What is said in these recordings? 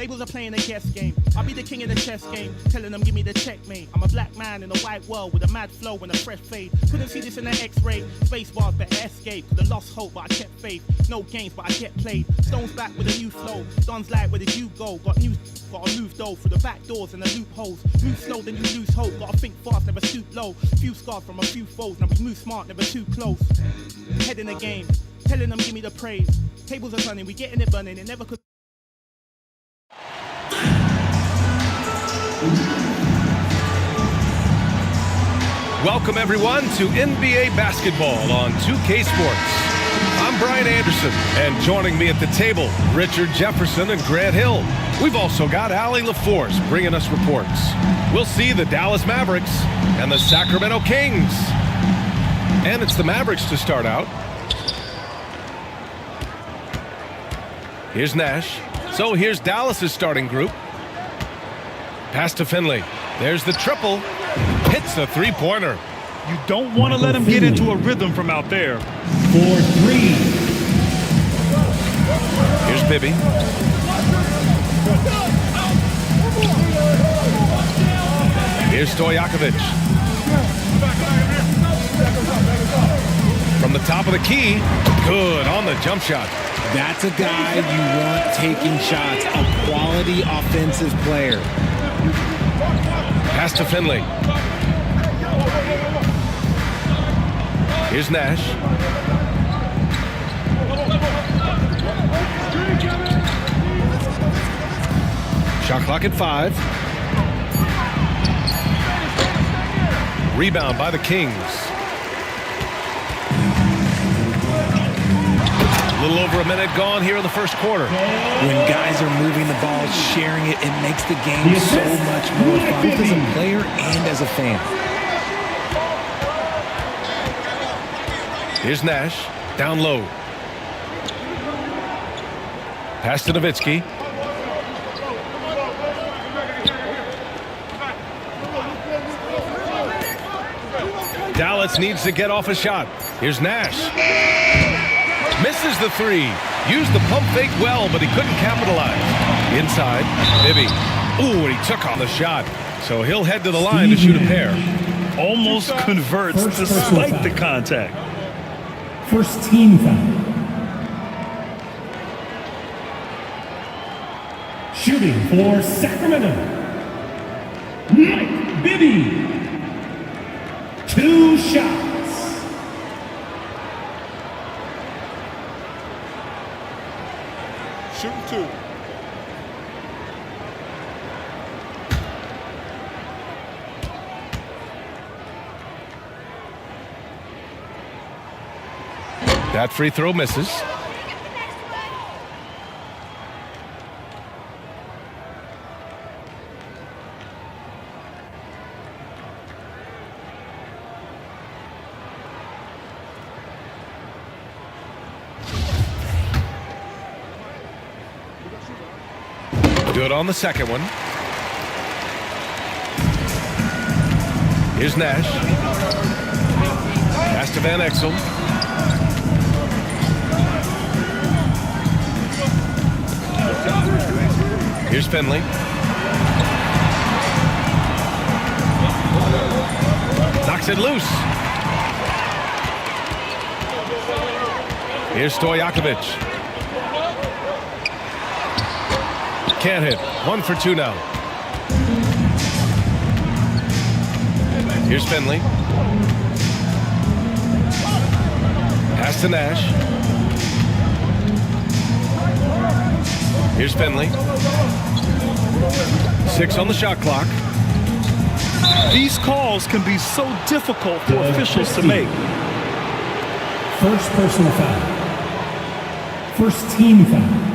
Labels are playing a guess game. I'll be the king in the chess game, telling them give me the checkmate. I'm a black man in a white world with a mad flow and a fresh fade. Couldn't see this in an X-ray. Space bars better escape. Could've lost hope, but I kept faith. No games, but I get played. Stones back with a new flow. Don's like, where did you go? Gotta move though through the back doors and the loopholes. Move slow, then you lose hope. Gotta think fast, never stoop low. Few scars from a few foes. Now we move smart, never too close. Head in the game, telling them give me the praise. Tables are turning, we getting it burning. It never could. Welcome everyone to NBA basketball on 2K Sports. I'm Brian Anderson, and joining me at the table, Richard Jefferson and Grant Hill. We've also got Allie LaForce bringing us reports. We'll see the Dallas Mavericks and the Sacramento Kings. And it's the Mavericks to start out. Here's Nash. So here's Dallas's starting group. Pass to Finley. There's the triple. Hits a three-pointer. You don't want to let him get into a rhythm from out there. 4-3. Here's Bibby. Here's Stojakovic. From the top of the key. Good on the jump shot. That's a guy you want taking shots. A quality offensive player. Pass to Finley. Here's Nash. Shot clock at 5. Rebound by the Kings. A little over a minute gone here in the first quarter. When guys are moving the ball, sharing it, it makes the game so much more fun, both as a player and as a fan. Here's Nash, down low. Pass to Nowitzki. Dallas needs to get off a shot. Here's Nash. Misses the three. Used the pump fake well, but he couldn't capitalize. Inside, Bibby. Ooh, and he took on the shot. So he'll head to the line to shoot a pair. Almost converts despite the contact. First team foul. Shooting for Sacramento, Mike Bibby. 2 shots. Shooting 2. That free throw misses. Good on the second one. Here's Nash. Pass to Van Exel. Here's Finley. Knocks it loose. Here's Stojakovic. Can't hit. 1 for 2 now. Here's Finley. Pass to Nash. Here's Finley. 6 on the shot clock. These calls can be so difficult for officials to make. First personal foul. First team foul.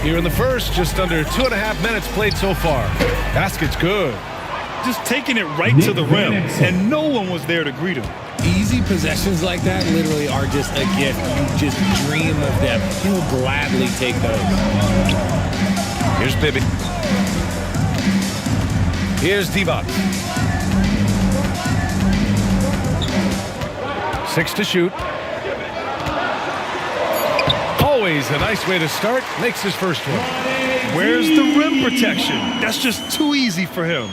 Here in the first, just under 2.5 minutes played so far. Basket's good. Just taking it right to the rim, and no one was there to greet him. Easy possessions like that literally are just a gift. You just dream of them. He'll gladly take those. Here's Bibby. Here's Divac. 6 to shoot. Always a nice way to start. Makes his first one. Where's the rim protection? That's just too easy for him.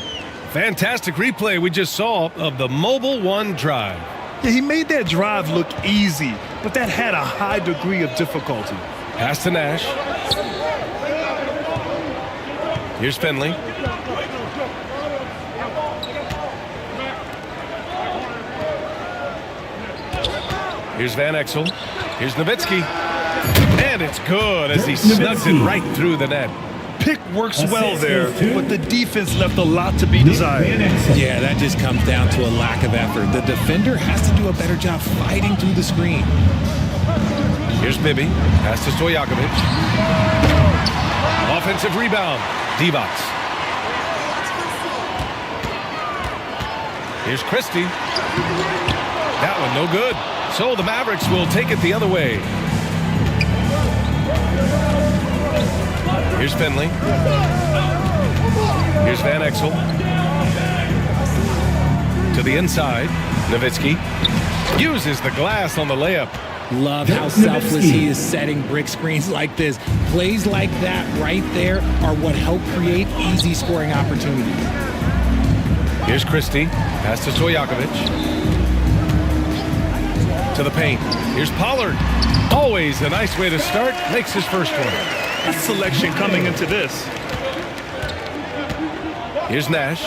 Fantastic replay we just saw of the Mobile One drive. Yeah, he made that drive look easy, but that had a high degree of difficulty. Pass to Nash. Here's Finley. Here's Van Exel. Here's Nowitzki. And it's good as he snugs it right through the net. Pick works well there, but the defense left a lot to be desired. Yeah, that just comes down to a lack of effort. The defender has to do a better job fighting through the screen. Here's Bibby. Pass to Stojakovic. Offensive rebound. Divac. Here's Christie. That one no good. So the Mavericks will take it the other way. Here's Finley. Here's Van Exel. To the inside. Nowitzki uses the glass on the layup. Love how selfless he is setting brick screens like this. Plays like that right there are what help create easy scoring opportunities. Here's Christie. Pass to Stojakovic. To the paint. Here's Pollard. Always a nice way to start. Makes his first one. That selection coming into this. Here's Nash.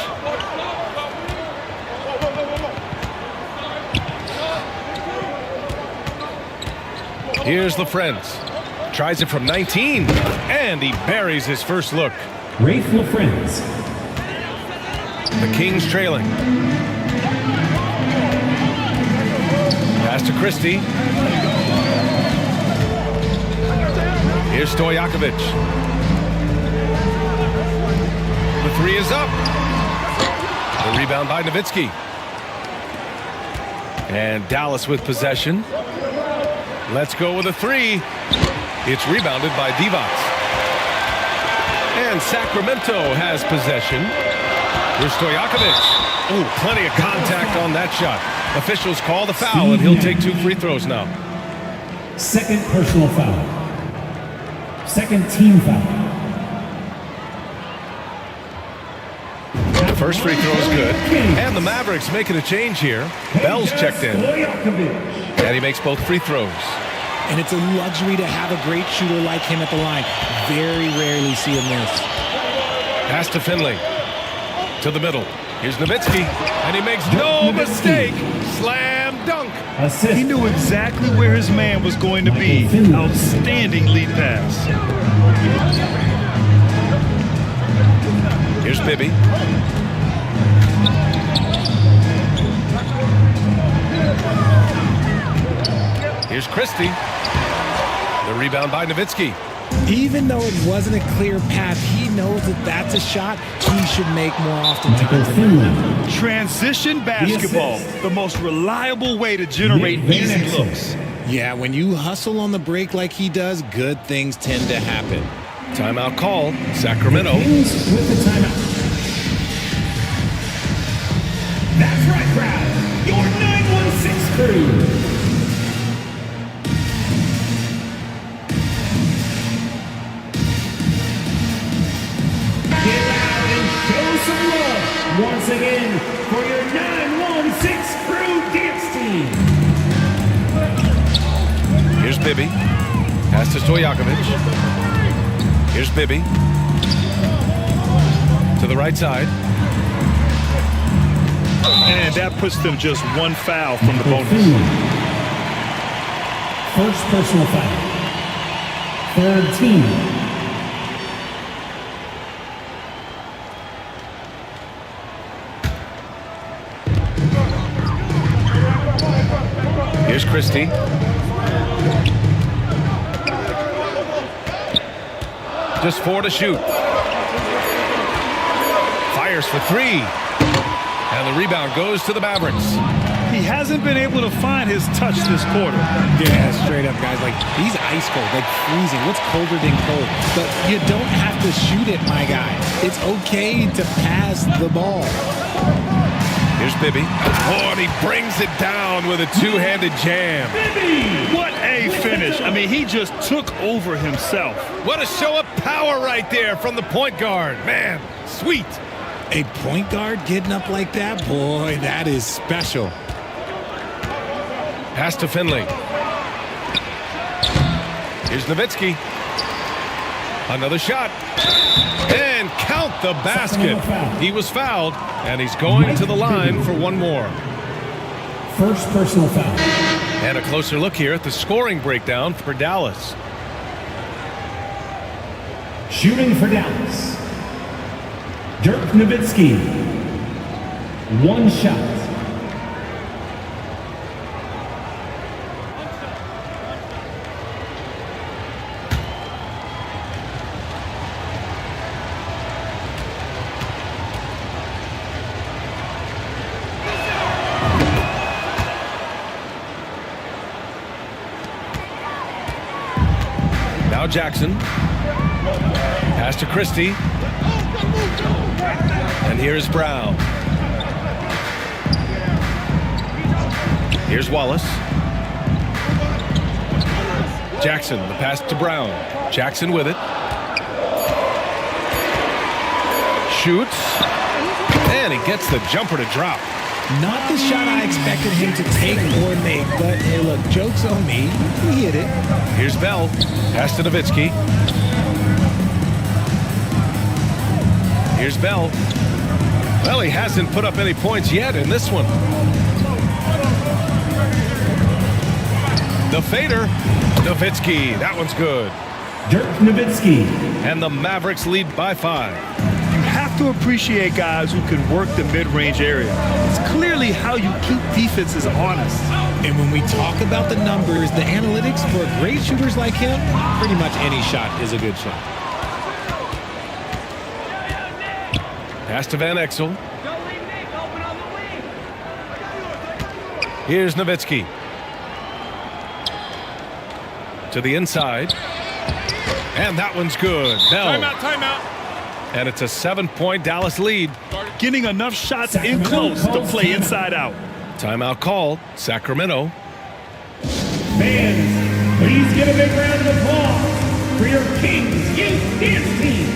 Here's LaFrentz. Tries it from 19. And he buries his first look. Rafe LaFrentz. The Kings trailing. Pass to Christie. Here's Stojakovic. The three is up. The rebound by Nowitzki. And Dallas with possession. Let's go with a three. It's rebounded by Divac. And Sacramento has possession. Here's Stojakovic. Oh, plenty of contact on that shot. Officials call the foul, and he'll take 2 free throws now. Second personal foul. Second team foul. First free throw is good. And the Mavericks making a change here. Bell's checked in. And he makes both free throws. And it's a luxury to have a great shooter like him at the line. Very rarely see him miss. Pass to Finley. To the middle. Here's Nowitzki. And he makes no mistake. Slam dunk. He knew exactly where his man was going to be. Outstanding lead pass. Here's Bibby. Here's Christie. The rebound by Nowitzki. Even though it wasn't a clear path, he knows that that's a shot he should make more oftentimes. Transition basketball, the most reliable way to generate easy looks. Yeah, when you hustle on the break like he does, good things tend to happen. Timeout call, Sacramento. Kings with the timeout. That's right, crowd. Your 916 crew. Some love once again for your 916 crew dance team. Here's Bibby. Pass to Stojakovic. Here's Bibby. To the right side. And that puts them just 1 foul from the bonus. First personal foul. Third team. Here's Christie. Just 4 to shoot. Fires for 3. And the rebound goes to the Mavericks. He hasn't been able to find his touch this quarter. Yeah, straight up, guys. Like, he's ice cold, like freezing. What's colder than cold? But you don't have to shoot it, my guy. It's okay to pass the ball. Here's Here's Bibby. Oh, and he brings it down with a two-handed jam. What a finish. I mean, he just took over himself. What a show of power right there from the point guard. Man, sweet. A point guard getting up like that? Boy, that is special. Pass to Finley. Here's Nowitzki. Another shot. And count the basket. He was fouled, and he's going to the line for one more. First personal foul. And a closer look here at the scoring breakdown for Dallas. Shooting for Dallas. Dirk Nowitzki. One shot. Now Jackson. Pass to Christie. And here's Brown. Here's Wallace. Jackson, the pass to Brown. Jackson with it. Shoots. And he gets the jumper to drop. Not the shot I expected him to take or make, but hey, look, joke's on me. He hit it. Here's Bell. Pass to Nowitzki. Here's Bell. Well, he hasn't put up any points yet in this one. The fader. Nowitzki. That one's good. Dirk Nowitzki. And the Mavericks lead by 5. You have to appreciate guys who can work the mid-range area. It's clearly how you keep defenses honest. And when we talk about the numbers, the analytics for great shooters like him, pretty much any shot is a good shot. Pass to Van Exel. Here's Nowitzki. To the inside. And that one's good. Bell. Timeout. And it's a 7-point Dallas lead. Getting enough shots in close to play inside out. Timeout called. Sacramento. Fans, please give a big round of applause for your Kings Youth Dance Team.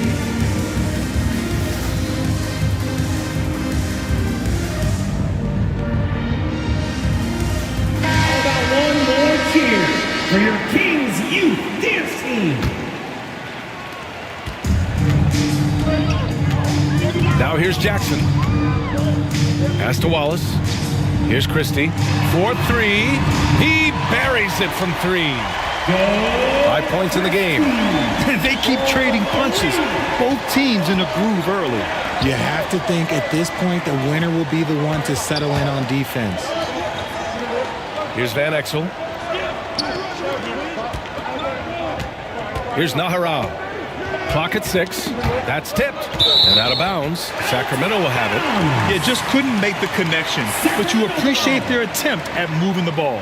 How about one more cheer for your Kings Youth Dance Team? Now here's Jackson. Pass to Wallace. Here's Christie. 4-3. He buries it from 3. 5 points in the game. They keep trading punches. Both teams in a groove early. You have to think at this point the winner will be the one to settle in on defense. Here's Van Exel. Here's Nahara. Clock at 6. That's tipped. And out of bounds. Sacramento will have it. You just couldn't make the connection, but you appreciate their attempt at moving the ball.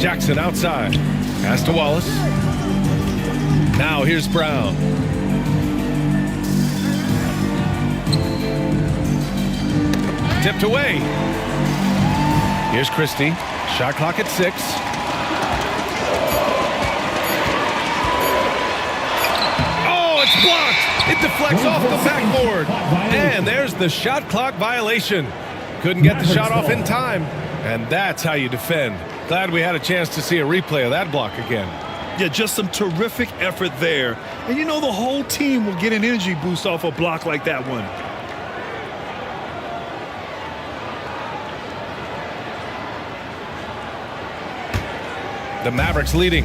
Jackson outside. Pass to Wallace. Now here's Brown. Tipped away. Here's Christie. Shot clock at 6. Oh, it's blocked. It deflects off the backboard. And there's the shot clock violation. Couldn't get the shot off in time. And that's how you defend. Glad we had a chance to see a replay of that block again. Yeah, just some terrific effort there. And you know the whole team will get an energy boost off a block like that one. The Mavericks leading.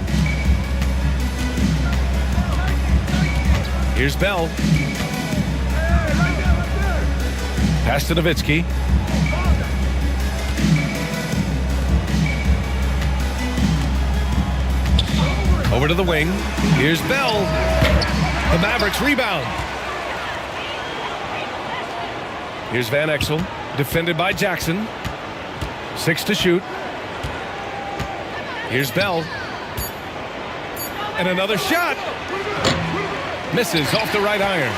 Here's Bell. Pass to Nowitzki. Over to the wing. Here's Bell. The Mavericks rebound. Here's Van Exel. Defended by Jackson. 6 to shoot. Here's Bell. And another shot. Misses off the right iron.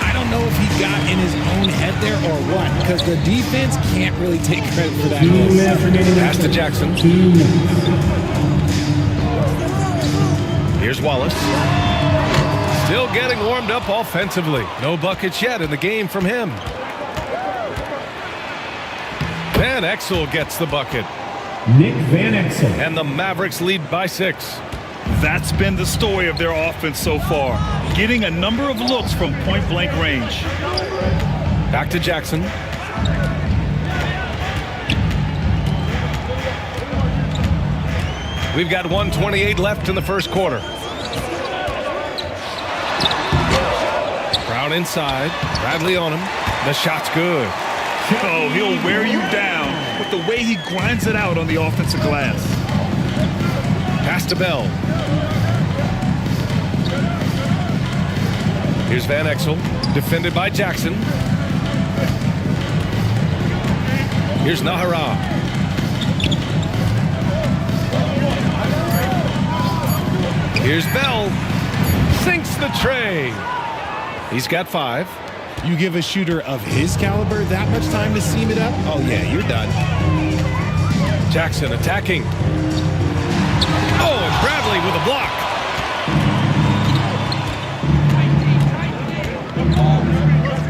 I don't know if he got in his own head there or what, because the defense can't really take credit for that miss. Pass to Jackson. Here's Wallace. Still getting warmed up offensively. No buckets yet in the game from him. Van Exel gets the bucket. Nick Van Exel. And the Mavericks lead by 6. That's been the story of their offense so far. Getting a number of looks from point-blank range. Back to Jackson. We've got 1:28 left in the first quarter. Brown inside. Bradley on him. The shot's good. Oh, he'll wear you down with the way he grinds it out on the offensive glass. Pass to Bell. Here's Van Exel, defended by Jackson. Here's Nahara. Here's Bell. Sinks the tray. He's got 5. You give a shooter of his caliber that much time to seam it up? Oh, yeah, you're done. Jackson attacking. Oh, and Bradley with a block.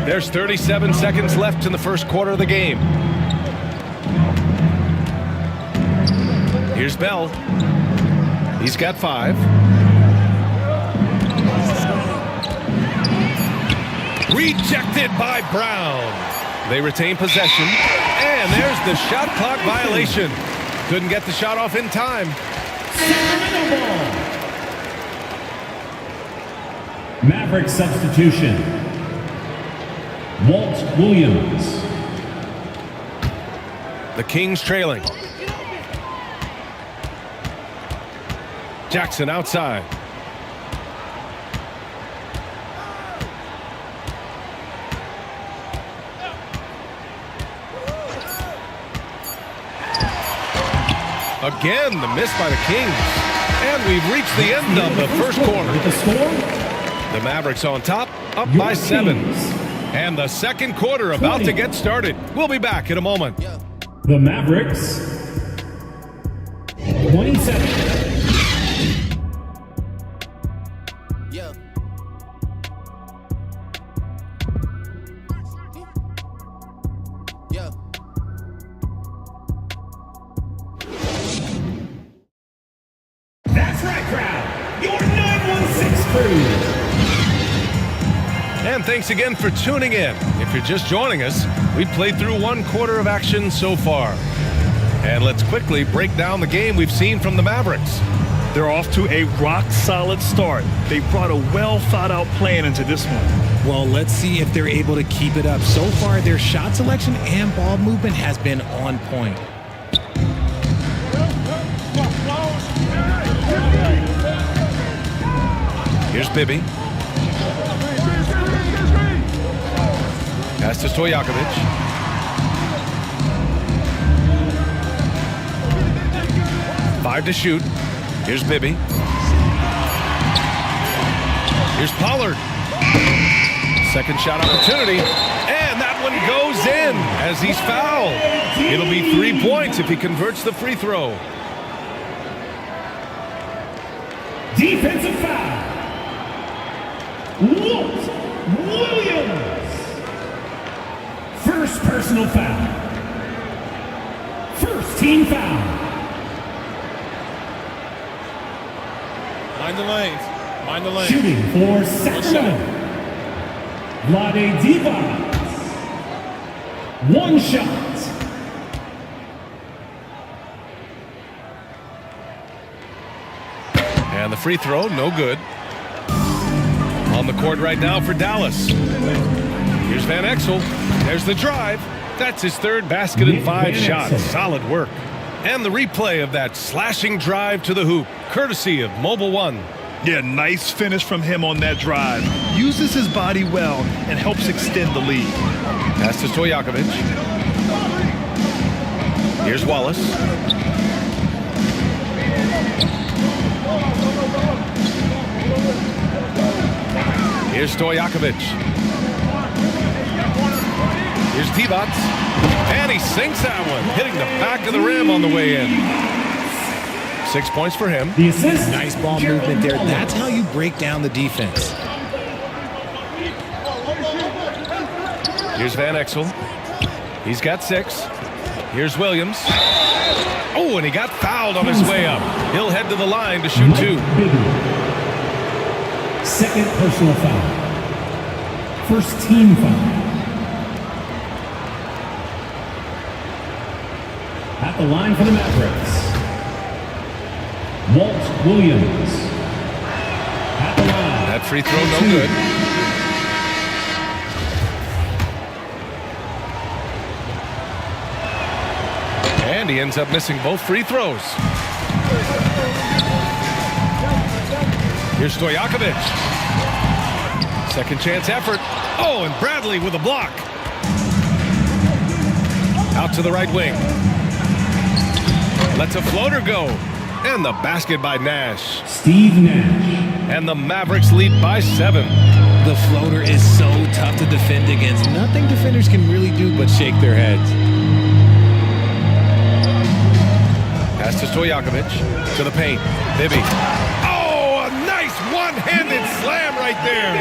There's 37 seconds left in the first quarter of the game. Here's Bell. He's got 5. Rejected by Brown. They retain possession. And there's the shot clock violation. Couldn't get the shot off in time. Sacramento ball. Mavericks substitution. Walt Williams. The Kings trailing. Jackson outside. Again, the miss by the Kings. And we've reached the end of the first quarter. With the score, The Mavericks on top, up your by 7. Kings. And the second quarter about to get started. We'll be back in a moment. The Mavericks 27. Yeah. Yeah. That's right, crowd. Your 916 crew. And thanks again for tuning in. If you're just joining us, we've played through 1 quarter of action so far. And let's quickly break down the game we've seen from the Mavericks. They're off to a rock-solid start. They brought a well-thought-out plan into this one. Well, let's see if they're able to keep it up. So far, their shot selection and ball movement has been on point. Here's Bibby. Pass to Stojakovic. Five to shoot. Here's Bibby. Here's Pollard. Second shot opportunity. And that one goes in as he's fouled. It'll be 3 points if he converts the free throw. Defensive foul. Walt Williams. First personal foul. First team foul. Mind the lanes. Mind the lanes. Shooting for Sacramento. Vlade Divac. 1 shot. And the free throw, no good. On the court right now for Dallas. Here's Van Exel. There's the drive. That's his 3rd basket in 5 shots. Solid work. And the replay of that slashing drive to the hoop, courtesy of Mobile One. Yeah, nice finish from him on that drive. Uses his body well and helps extend the lead. Pass to Stojakovic. Here's Wallace. Here's Stojakovic. Here's Divac. And he sinks that one, hitting the back of the rim on the way in. 6 points for him. The assist. Nice ball movement there. That's how you break down the defense. Here's Van Exel. He's got 6. Here's Williams. Oh, and he got fouled on his way up. He'll head to the line to shoot 2. Second personal foul. First team foul. At the line for the Mavericks, Walt Williams. At the line. That free throw no good. And he ends up missing both free throws. Here's Stojakovic. Second chance effort. Oh, and Bradley with a block. Out to the right wing. Lets a floater go. And the basket by Nash. Steve Nash. And the Mavericks lead by 7. The floater is so tough to defend against. Nothing defenders can really do but shake their heads. Pass to Stojakovic. To the paint. Bibby. Oh, a nice one-handed slam right there.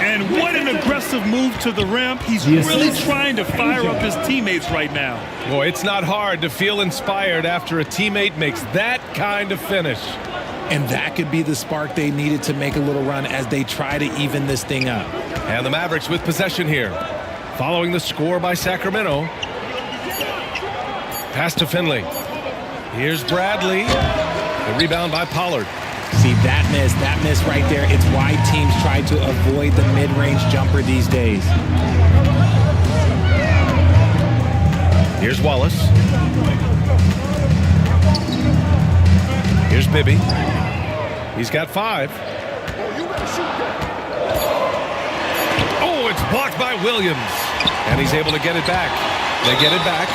And what an aggressive move to the rim. He's really trying to fire up his teammates right now. Boy, it's not hard to feel inspired after a teammate makes that kind of finish. And that could be the spark they needed to make a little run as they try to even this thing up. And the Mavericks with possession here. Following the score by Sacramento. Pass to Finley. Here's Bradley. The rebound by Pollard. See, that miss right there. It's why teams try to avoid the mid-range jumper these days. Here's Wallace. Here's Bibby. He's got 5. Oh, it's blocked by Williams. And he's able to get it back. They get it back.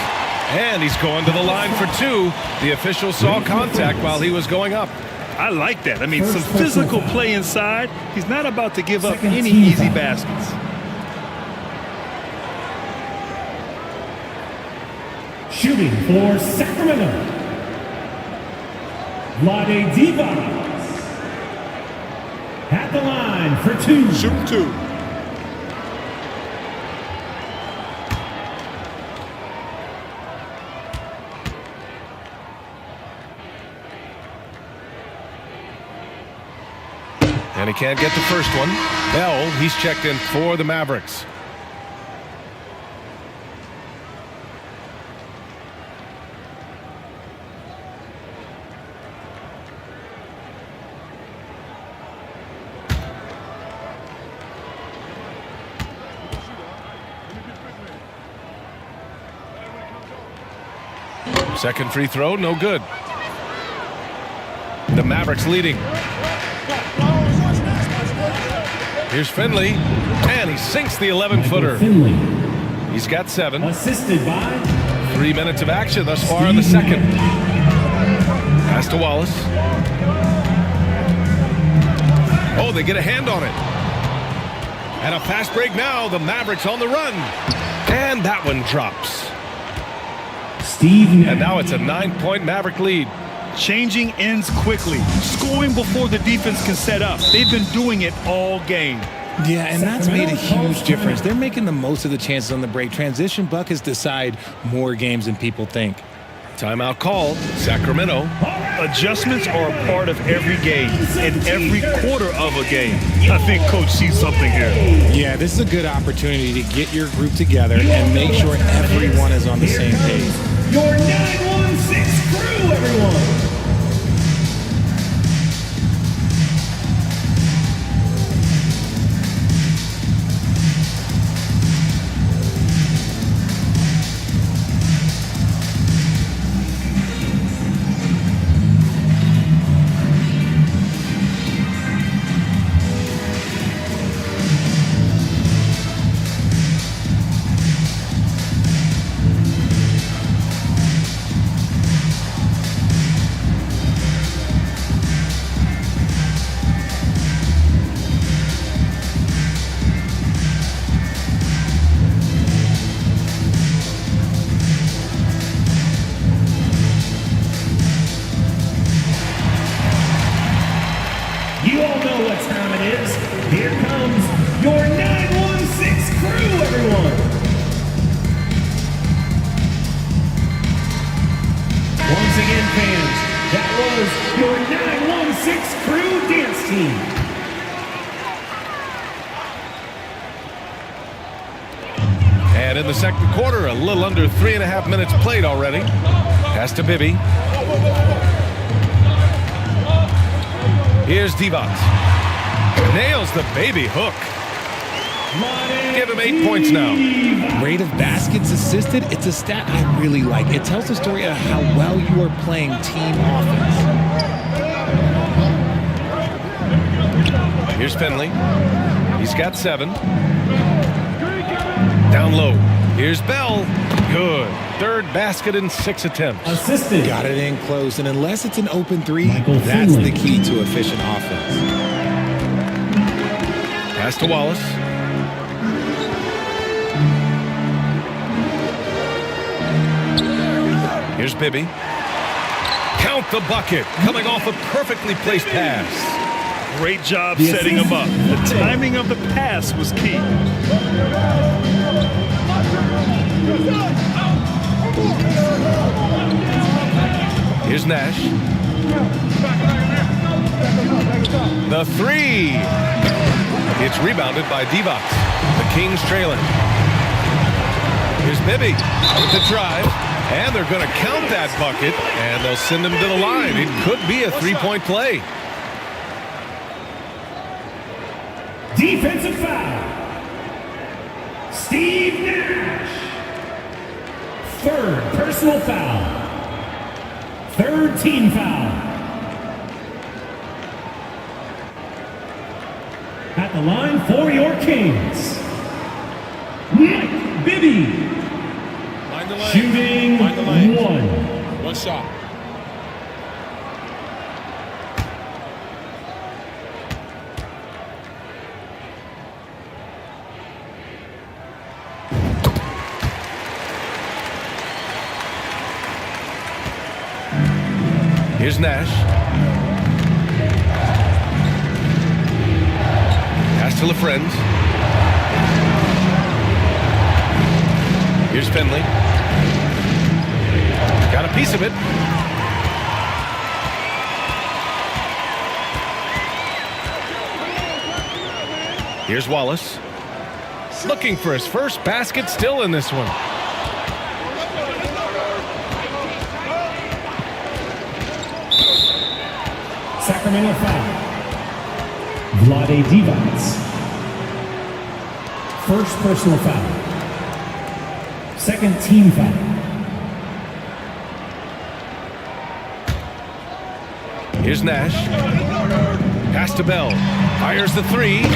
And he's going to the line for 2. The official saw contact while he was going up. I like that. I mean, some physical play inside. He's not about to give up any easy baskets. Shooting for Sacramento, Vlade Divac. At the line for 2. Shoot 2. And he can't get the first one. Bell, he's checked in for the Mavericks. Second free throw, no good. The Mavericks leading. Here's Finley, and he sinks the 11-footer. Finley. He's got 7. Assisted by 3 minutes of action thus far in the second. Pass to Wallace. Oh, they get a hand on it. And a fast break now. The Mavericks on the run. And that one drops. Steve Nash. And now it's a 9-point Maverick lead. Changing ends quickly. Scoring before the defense can set up. They've been doing it all game. Yeah, and that's made a huge difference. They're making the most of the chances on the break. Transition buckets decide more games than people think. Timeout called. Sacramento. Adjustments are a part of every game and every quarter of a game. I think Coach sees something here. Yeah, this is a good opportunity to get your group together and make sure everyone is on the same page. Your 916 crew, everyone. And in the second quarter, a little under 3.5 minutes played already. Pass to Bibby. Here's Divac. Nails the baby hook. Give him 8 points now. Rate of baskets assisted, it's a stat I really like. It tells the story of how well you are playing team offense. Here's Finley. He's got 7. Down low. Here's Bell. Good. Third basket in 6 attempts. Assisted. Got it in close, and unless it's an open three, Michael that's Finley. the key to efficient offense. Pass to Wallace. Here's Bibby. Count the bucket. Coming off a perfectly placed pass. Great job setting him up. The timing of the pass was key. Here's Nash. The 3. It's rebounded by Divac. The Kings trailing. Here's Bibby with the drive. And they're going to count that bucket. And they'll send him to the line. It could be a 3-point play. Defensive foul. Steve Nash. Third personal foul. Third team foul. At the line for your Kings, Mike Bibby. Mind the lane. Shooting Mind the lane. 1. One shot. Here's Nash. Pass to LaFrentz. Here's Finley. Got a piece of it. Here's Wallace. Looking for his first basket, still in this one. Sacramento foul. Vlade Divac. First personal foul. Second team foul. Here's Nash. Pass to Bell. Fires the 3.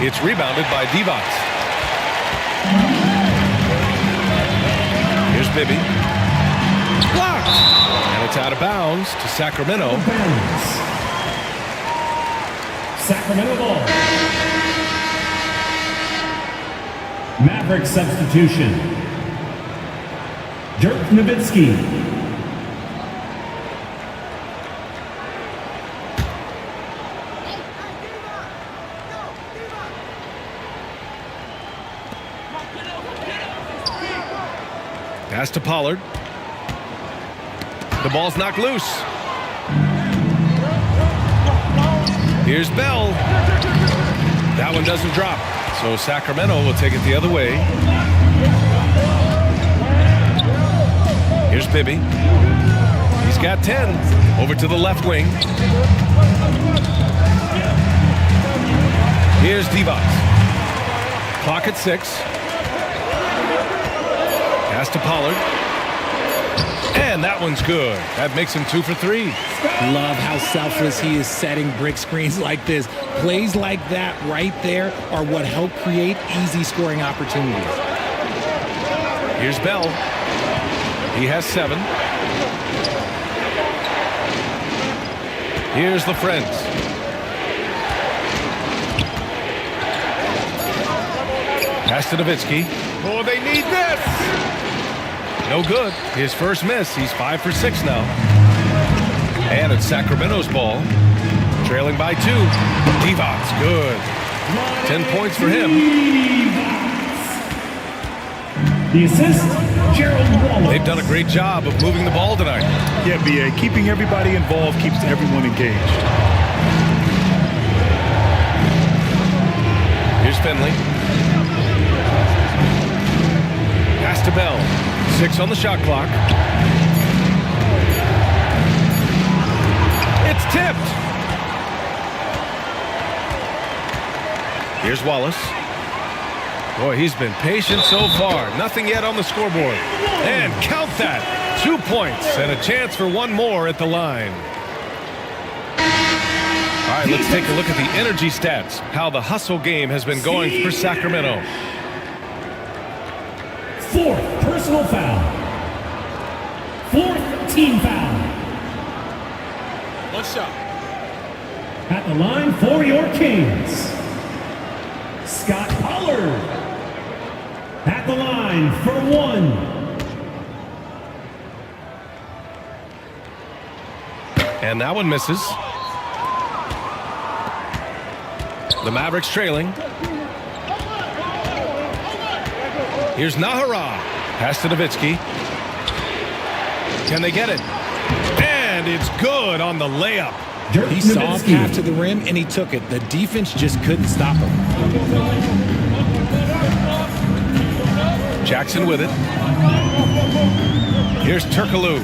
It's rebounded by Divac. Here's Bibby. Blocked. And it's out of bounds to Sacramento. Sacramento ball. Mavericks substitution. Dirk Nowitzki. Pass to Pollard. The ball's knocked loose. Here's Bell. That one doesn't drop. So Sacramento will take it the other way. Here's Bibby. He's got 10. Over to the left wing. Here's Divac. Clock at 6. Pass to Pollard. And that one's good. That makes him 2 for 3. Love how selfless he is setting brick screens like this. Plays like that right there are what help create easy scoring opportunities. Here's Bell. He has 7. Here's LaFrentz. Pass to Nowitzki. Oh, they need this! No good. His first miss. He's 5 for 6 now. And it's Sacramento's ball. Trailing by 2. Divac's good. 10 points for him. The assist, Gerald Wallace. They've done a great job of moving the ball tonight. Yeah, BA. Keeping everybody involved keeps everyone engaged. Here's Finley. Pass to Bell. 6 on the shot clock. It's tipped. Here's Wallace. Boy, he's been patient so far. Nothing yet on the scoreboard. And count that. 2 points and a chance for one more at the line. All right, let's take a look at the energy stats. How the hustle game has been going for Sacramento. 4th personal foul. 4th team foul. One shot. At the line for your Kings, Scott Pollard. At the line for 1. And that one misses. The Mavericks trailing. Here's Nahara. Pass to Nowitzki. Can they get it? And it's good on the layup. He saw a path to the rim, and he took it. The defense just couldn't stop him. Jackson with it. Here's Turkoglu.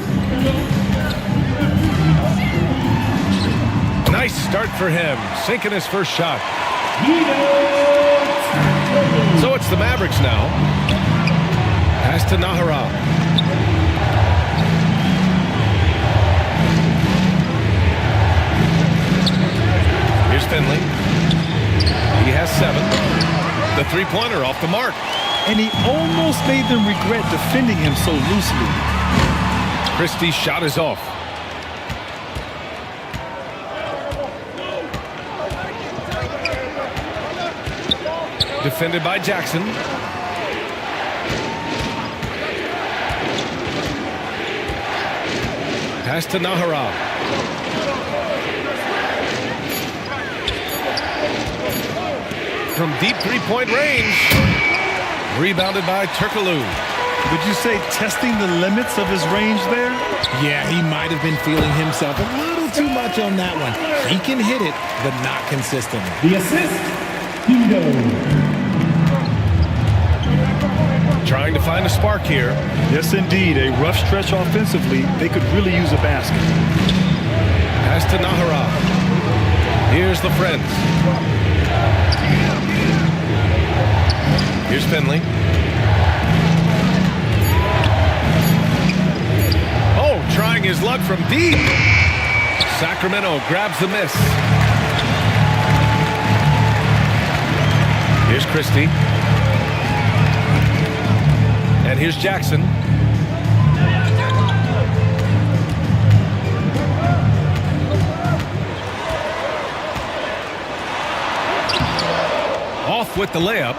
Nice start for him. Sinking his first shot. So it's the Mavericks now. Pass to Nahara. Here's Finley. He has 7. The three-pointer off the mark. And he almost made them regret defending him so loosely. Christie's shot is off. Defended by Jackson. Pass to Nahara. From deep three-point range. Rebounded by Turkoglu. Would you say testing the limits of his range there? Yeah, he might have been feeling himself a little too much on that one. He can hit it, but not consistently. The assist, Hugo. Trying to find a spark here. Yes, indeed. A rough stretch offensively. They could really use a basket. Pass to Nahara. Here's the Friends. Here's Finley. Oh, trying his luck from deep. Sacramento grabs the miss. Here's Christie. And here's Jackson. Off with the layup.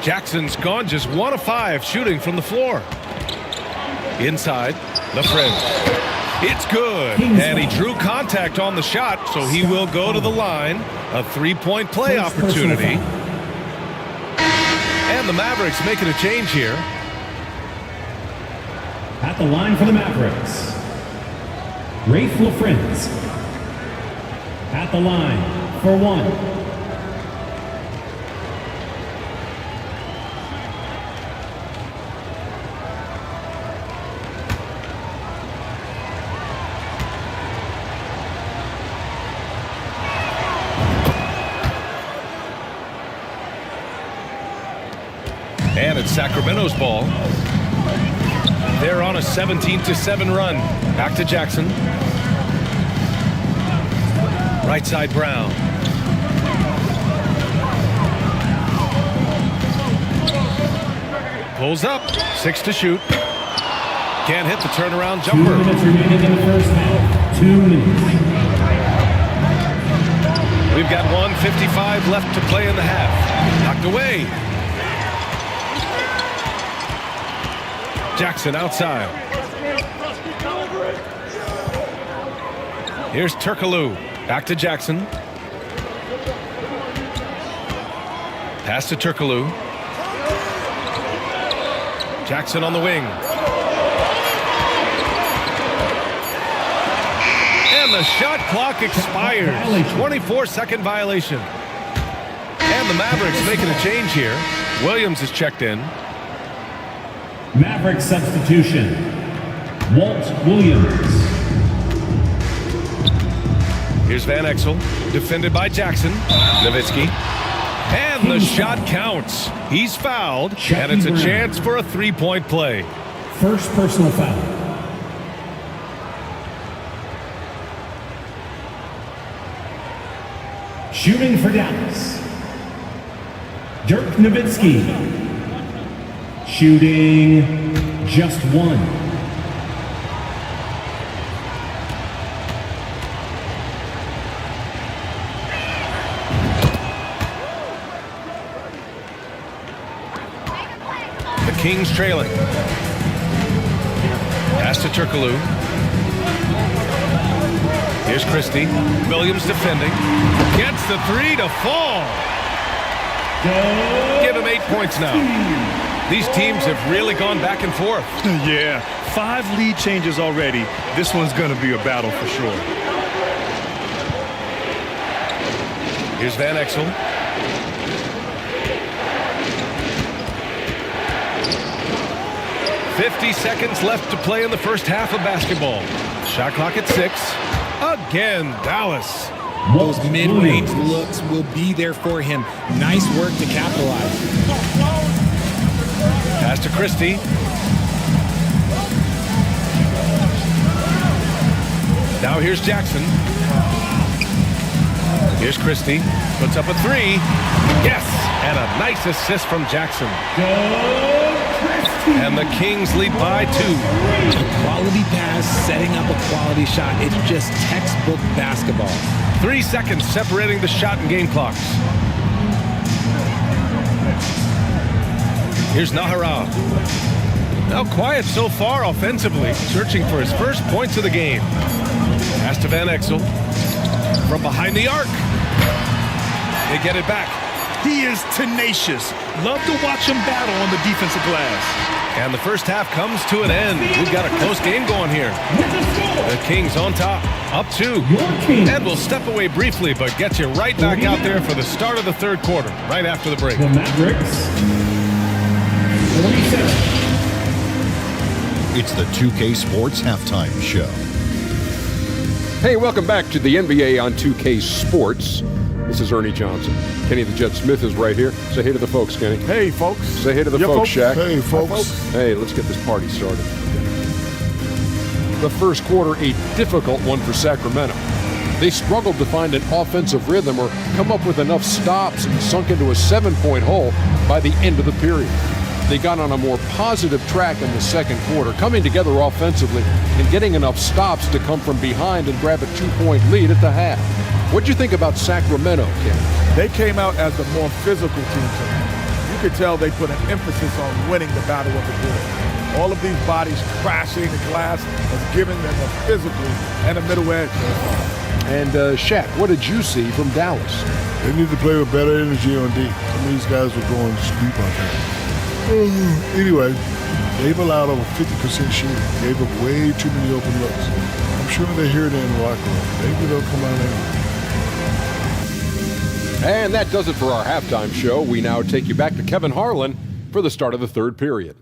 Jackson's gone just 1 of 5 shooting from the floor. Inside, the Friends. It's good. And he drew contact on the shot, so he will go to the line. A three-point play opportunity. And the Mavericks making a change here. At the line for the Mavericks, Rafe LaFrance. At the line for 1. And it's Sacramento's ball. They're on a 17-7 run. Back to Jackson. Right side Brown. Pulls up. 6 to shoot. Can't hit the turnaround jumper. 2 minutes remaining in the first half. 2 minutes. We've got 1:55 left to play in the half. Knocked away. Jackson outside. Here's Turkoglu. Back to Jackson. Pass to Turkoglu. Jackson on the wing. And the shot clock expires. 24-second violation. And the Mavericks making a change here. Williams is checked in. Mavericks substitution, Walt Williams. Here's Van Exel, defended by Jackson. Nowitzki. And the shot counts. He's fouled, and it's a chance for a three-point play. First personal foul. Shooting for Dallas, Dirk Nowitzki. Shooting just one. The Kings trailing. Pass to Turkoglu. Here's Christie. Williams defending. Gets the three to fall. Give him 8 points now. These teams have really gone back and forth. Yeah, 5 lead changes already. This one's going to be a battle for sure. Here's Van Exel. "50 seconds left to play in the first half of basketball. Shot clock at 6. Again, Dallas. Those mid-range looks will be there for him. Nice work to capitalize. Pass to Christie. Now here's Jackson. Here's Christie. Puts up a 3. Yes! And a nice assist from Jackson. And the Kings lead by 2. A quality pass, setting up a quality shot. It's just textbook basketball. 3 seconds separating the shot and game clocks. Here's Nahara. Now quiet so far offensively, searching for his first points of the game. Pass to Van Exel. From behind the arc. They get it back. He is tenacious. Love to watch him battle on the defensive glass. And the first half comes to an end. We've got a close game going here. The Kings on top, up 2. And we'll step away briefly, but get you right back out there for the start of the third quarter, right after the break. The Mavericks, 47. It's the 2K Sports Halftime Show. Hey, welcome back to the NBA on 2K Sports. This is Ernie Johnson. Kenny the Jet Smith is right here. Say hey to the folks, Kenny. Hey, folks. Say hey to the folks, Shaq. Hey, folks. Hey, let's get this party started. The first quarter, a difficult one for Sacramento. They struggled to find an offensive rhythm or come up with enough stops and sunk into a 7-point hole by the end of the period. They got on a more positive track in the second quarter, coming together offensively and getting enough stops to come from behind and grab a 2-point lead at the half. What'd you think about Sacramento, Ken? They came out as the more physical team tonight. You could tell they put an emphasis on winning the battle of the boards. All of these bodies crashing the glass has given them a physical and a middle edge. And Shaq, what did you see from Dallas? They need to play with better energy on D. Some of these guys were going deep on that. Anyway, they've allowed over 50% shooting. Gave up way too many open looks. I'm sure they hear it in the locker room. Maybe they'll come out anyway. And that does it for our halftime show. We now take you back to Kevin Harlan for the start of the third period.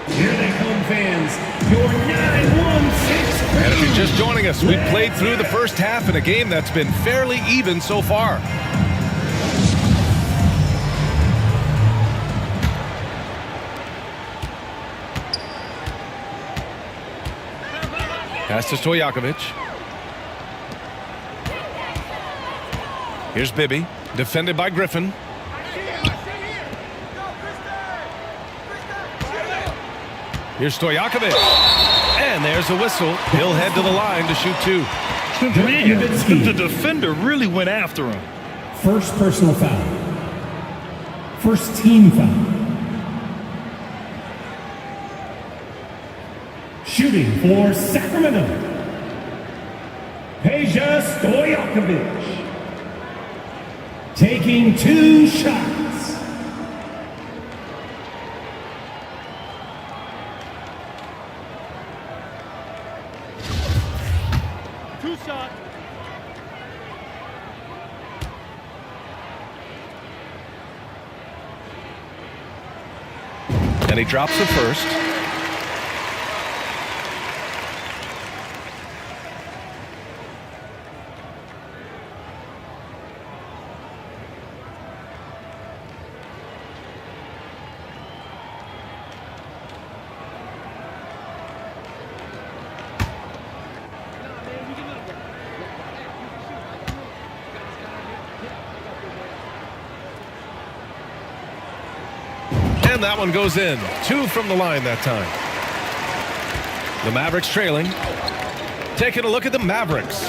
Here they come, fans. Your 916. And if you're just joining us, we've played through the first half in a game that's been fairly even so far. Pass to Stojakovic. Here's Bibby, defended by Griffin. Here's Stojakovic. And there's a whistle. He'll head to the line to shoot 2. Man, the defender really went after him. First personal foul. First team foul. Shooting for Sacramento, Peja Stojakovic. Taking 2 shots. shot. And he drops the first. And that one goes in. 2 from the line that time. The Mavericks trailing. Taking a look at the Mavericks.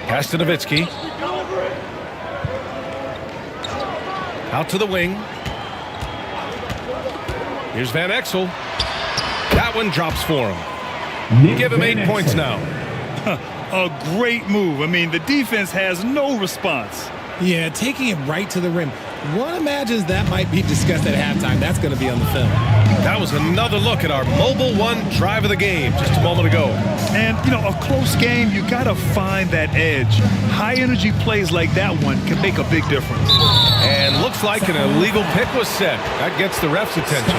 Pass to Nowitzki. Out to the wing. Here's Van Exel. That one drops for him. Give him 8 points now. A great move. I mean, the defense has no response. Yeah, taking it right to the rim. One imagines that might be discussed at halftime. That's going to be on the film. That was another look at our Mobile One drive of the game just a moment ago. And, you know, a close game, you got to find that edge. High-energy plays like that one can make a big difference. And looks like an illegal pick was set. That gets the ref's attention.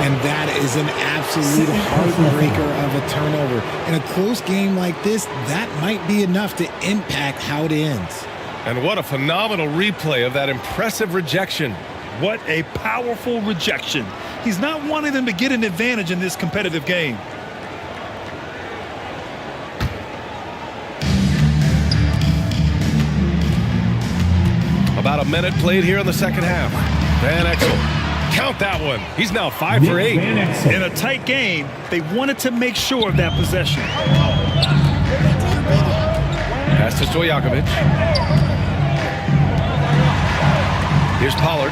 And that is an absolute heartbreaker of a turnover. In a close game like this, that might be enough to impact how it ends. And what a phenomenal replay of that impressive rejection. What a powerful rejection. He's not wanting them to get an advantage in this competitive game. About a minute played here in the second half. Van Exel. Count that one. He's now 5 for 8. In a tight game, they wanted to make sure of that possession. Pass to Stojakovic. Here's Pollard.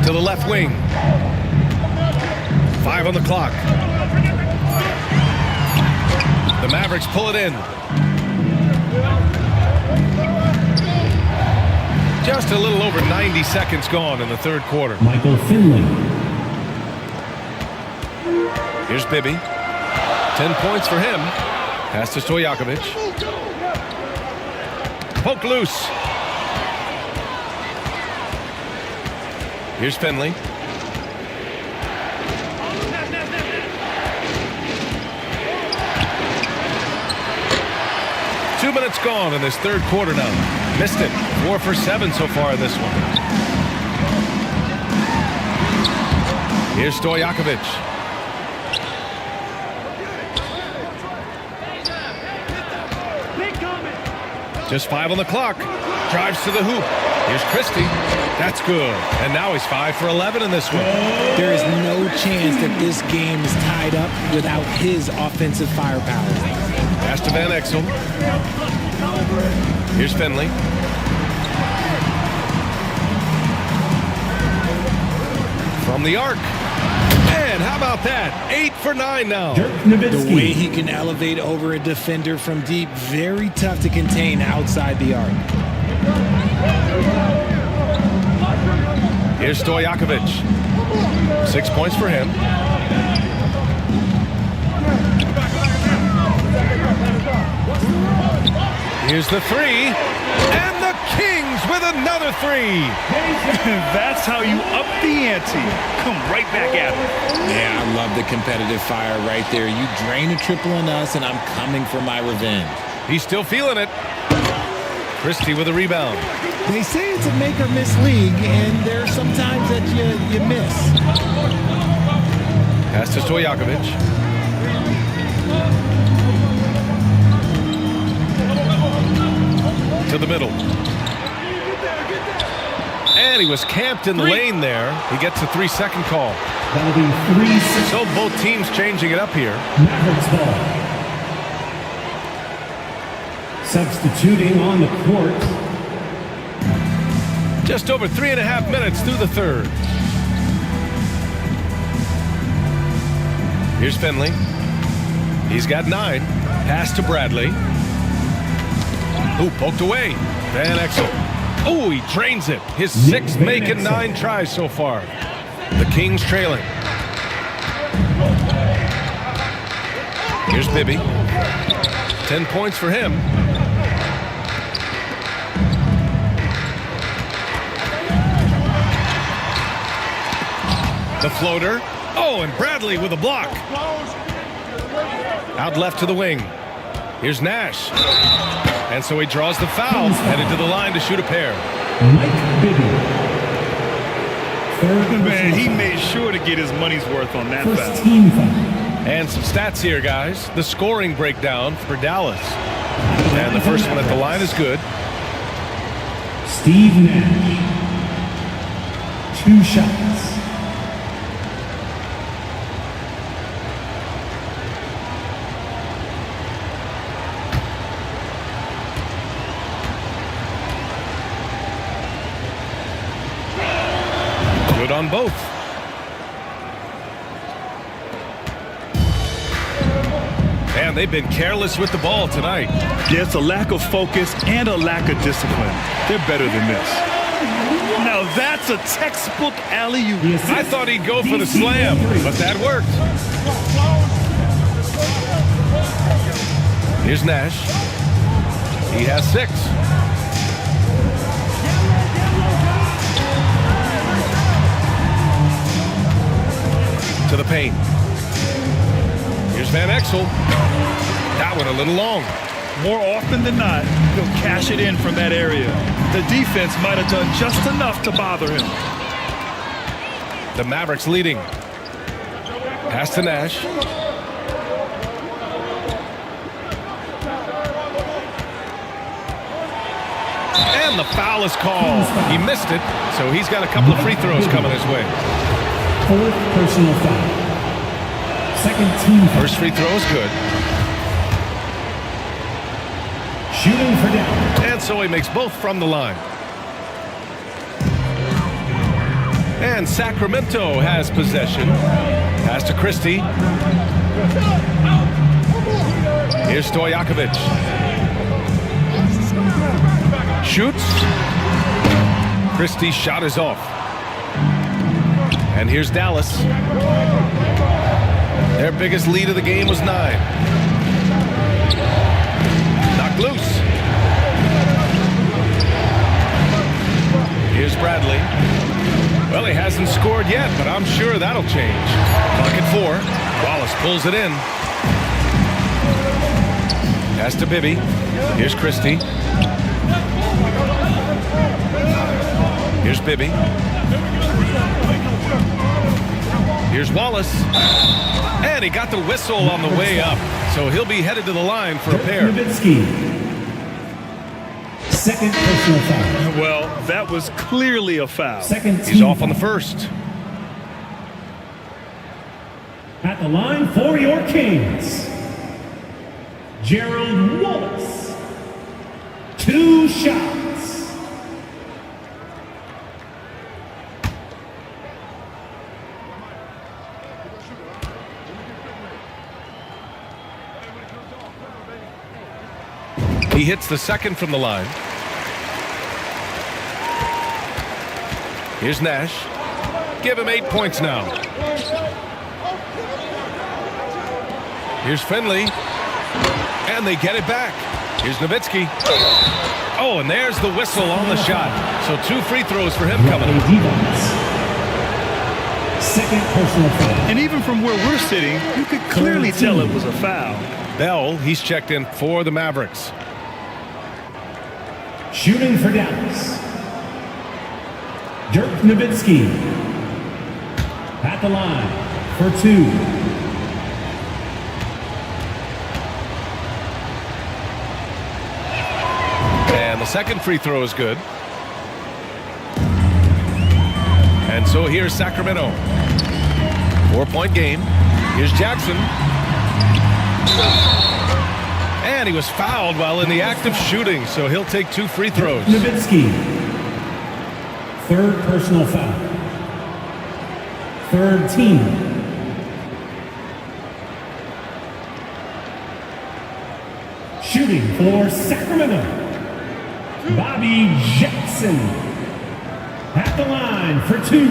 To the left wing. 5 on the clock. The Mavericks pull it in. Just a little over 90 seconds gone in the third quarter. Michael Finley. Here's Bibby. 10 points for him. Pass to Stojakovic. Poke loose. Here's Finley. Two minutes gone in this third quarter now. Missed it. 4 for 7 so far in this one. Here's Stojakovic. Just 5 on the clock. Drives to the hoop. Here's Christie. That's good. And now he's 5 for 11 in this one. There is no chance that this game is tied up without his offensive firepower. Pass to Van Exel. Here's Finley. From the arc. And how about that? 8 for 9 now. The way he can elevate over a defender from deep, very tough to contain outside the arc. Here's Stojakovic. 6 points for him. Here's the 3. And the Kings with another 3. That's how you up the ante. Come right back at it. Yeah, I love the competitive fire right there. You drain a triple on us, and I'm coming for my revenge. He's still feeling it. Christie with a rebound. They say it's a make or miss league, and there are some times that you miss. Pass to Stojakovic. To the middle. And he was camped in the lane there. He gets a 3-second call. That'll be 3 seconds. So both teams changing it up here. Mavericks ball. Substituting on the court. Just over 3.5 minutes through the third. Here's Finley. He's got 9. Pass to Bradley. Ooh, poked away. Van Exel. Oh, he drains it. His 6th making 9 tries so far. The Kings trailing. Here's Bibby. 10 points for him. The floater. Oh, and Bradley with a block. Out left to the wing. Here's Nash. And so he draws the foul, headed to the line to shoot a pair. Mike Bibby. Man, he made sure to get his money's worth on that First foul. team foul. And some stats here, guys. The scoring breakdown for Dallas. And the first one at the line is good. Steve Nash. 2 shots. Good on both. And they've been careless with the ball tonight. There's a lack of focus and a lack of discipline. They're better than this. Now that's a textbook alley-oop. I thought he'd go for the slam, but that worked. Here's Nash. He has 6. To the paint. Here's Van Exel. That one a little long. More often than not, he'll cash it in from that area. The defense might have done just enough to bother him. The Mavericks leading. Pass to Nash. And the foul is called. He missed it, so he's got a couple of free throws coming his way. 4th personal foul. 2nd team foul. First free throw is good. Shooting for down. And so he makes both from the line. And Sacramento has possession. Pass to Christie. Here's Stojakovic. Shoots. Christie's shot is off. And here's Dallas. Their biggest lead of the game was 9. Knocked loose. Here's Bradley. Well, he hasn't scored yet, but I'm sure that'll change. Clock at 4. Wallace pulls it in. Pass to Bibby. Here's Christie. Here's Bibby. Here's Wallace. And he got the whistle on the way up. So he'll be headed to the line for a pair. Nowitzki. 2nd personal foul. Well, that was clearly a foul. 2nd He's off on the first. At the line for your Kings, Gerald Wallace. 2 shots. He hits the second from the line. Here's Nash. Give him 8 points now. Here's Finley. And they get it back. Here's Nowitzki. Oh, and there's the whistle on the shot. So 2 free throws for him coming up. 2nd personal foul. And even from where we're sitting, you could clearly tell it was a foul. Bell, he's checked in for the Mavericks. Shooting for Dallas, Dirk Nowitzki. At the line for 2. And the second free throw is good. And so here's Sacramento. 4-point game. Here's Jackson. And he was fouled while in the act of shooting, so he'll take 2 free throws. Nowitzki. 3rd personal foul. 3rd team. Shooting for Sacramento, Bobby Jackson. At the line for 2.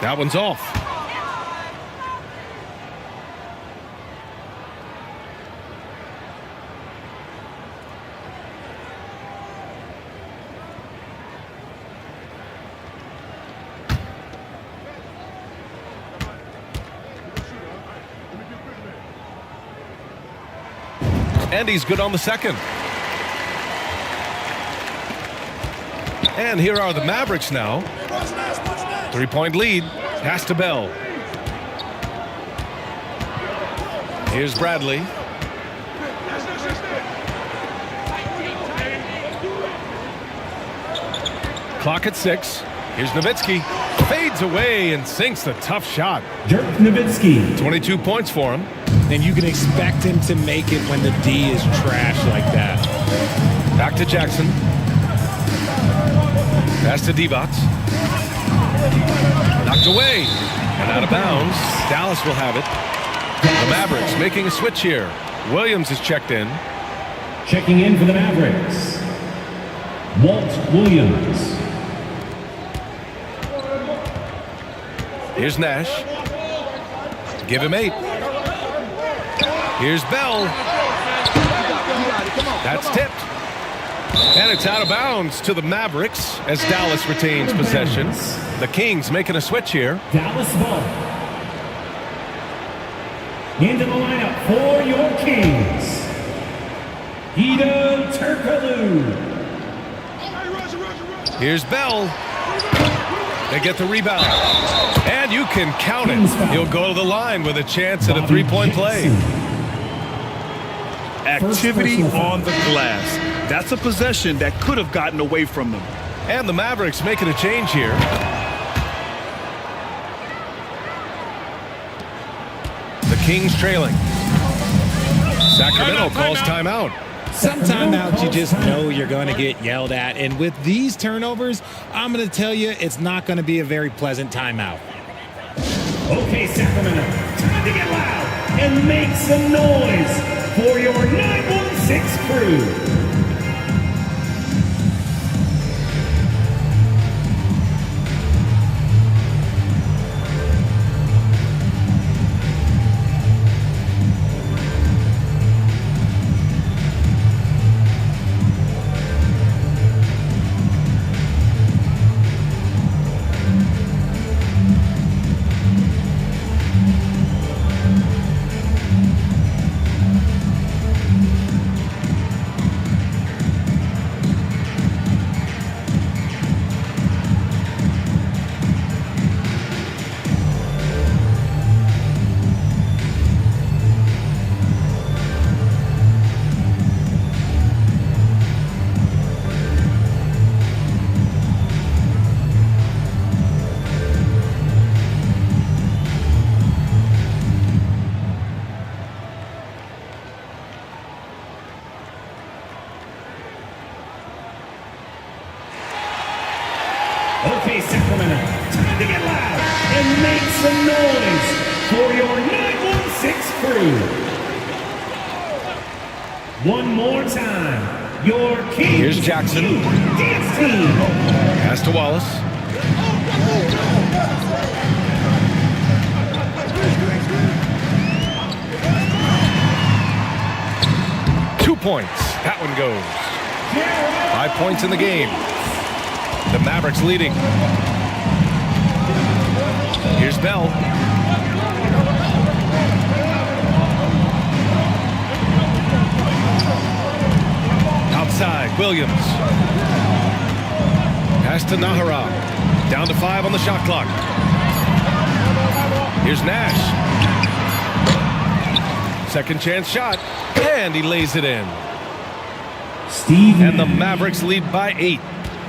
That one's off. And he's good on the second. And here are the Mavericks now. 3-point lead. Pass to Bell. Here's Bradley. Clock at 6. Here's Nowitzki. Fades away and sinks the tough shot. Dirk Nowitzki. 22 points for him. And you can expect him to make it when the D is trash like that. Back to Jackson. Pass to Divac. Knocked away and out of bounds. Dallas will have it. The Mavericks making a switch here. Williams is checked in. Checking in for the Mavericks, Walt Williams. Here's Nash. Give him 8. Here's Bell. That's tipped. And it's out of bounds to the Mavericks as Dallas retains possession. The Kings making a switch here. Dallas ball. Into the lineup for your Kings, Hedo Turkoglu. Here's Bell. They get the rebound. And you can count it. He'll go to the line with a chance at a 3-point play. Activity on the glass. That's a possession that could have gotten away from them. And the Mavericks making a change here. The Kings trailing. Sacramento calls timeout. Some timeouts you just know you're going to get yelled at. And with these turnovers, I'm going to tell you it's not going to be a very pleasant timeout. Okay, Sacramento, time to get loud and make some noise for your 916 crew. Okay, Sacramento, time to get loud and make some noise for your 916 crew. One more time, your Kings. Here's Jackson. Dance team. Pass to Wallace. Two points. That one goes. 5 points in the game. The Mavericks leading. Here's Bell. Outside, Williams. Pass to Nahara. Down to 5 on the shot clock. Here's Nash. Second chance shot. And he lays it in. Steve. And the Mavericks lead by 8.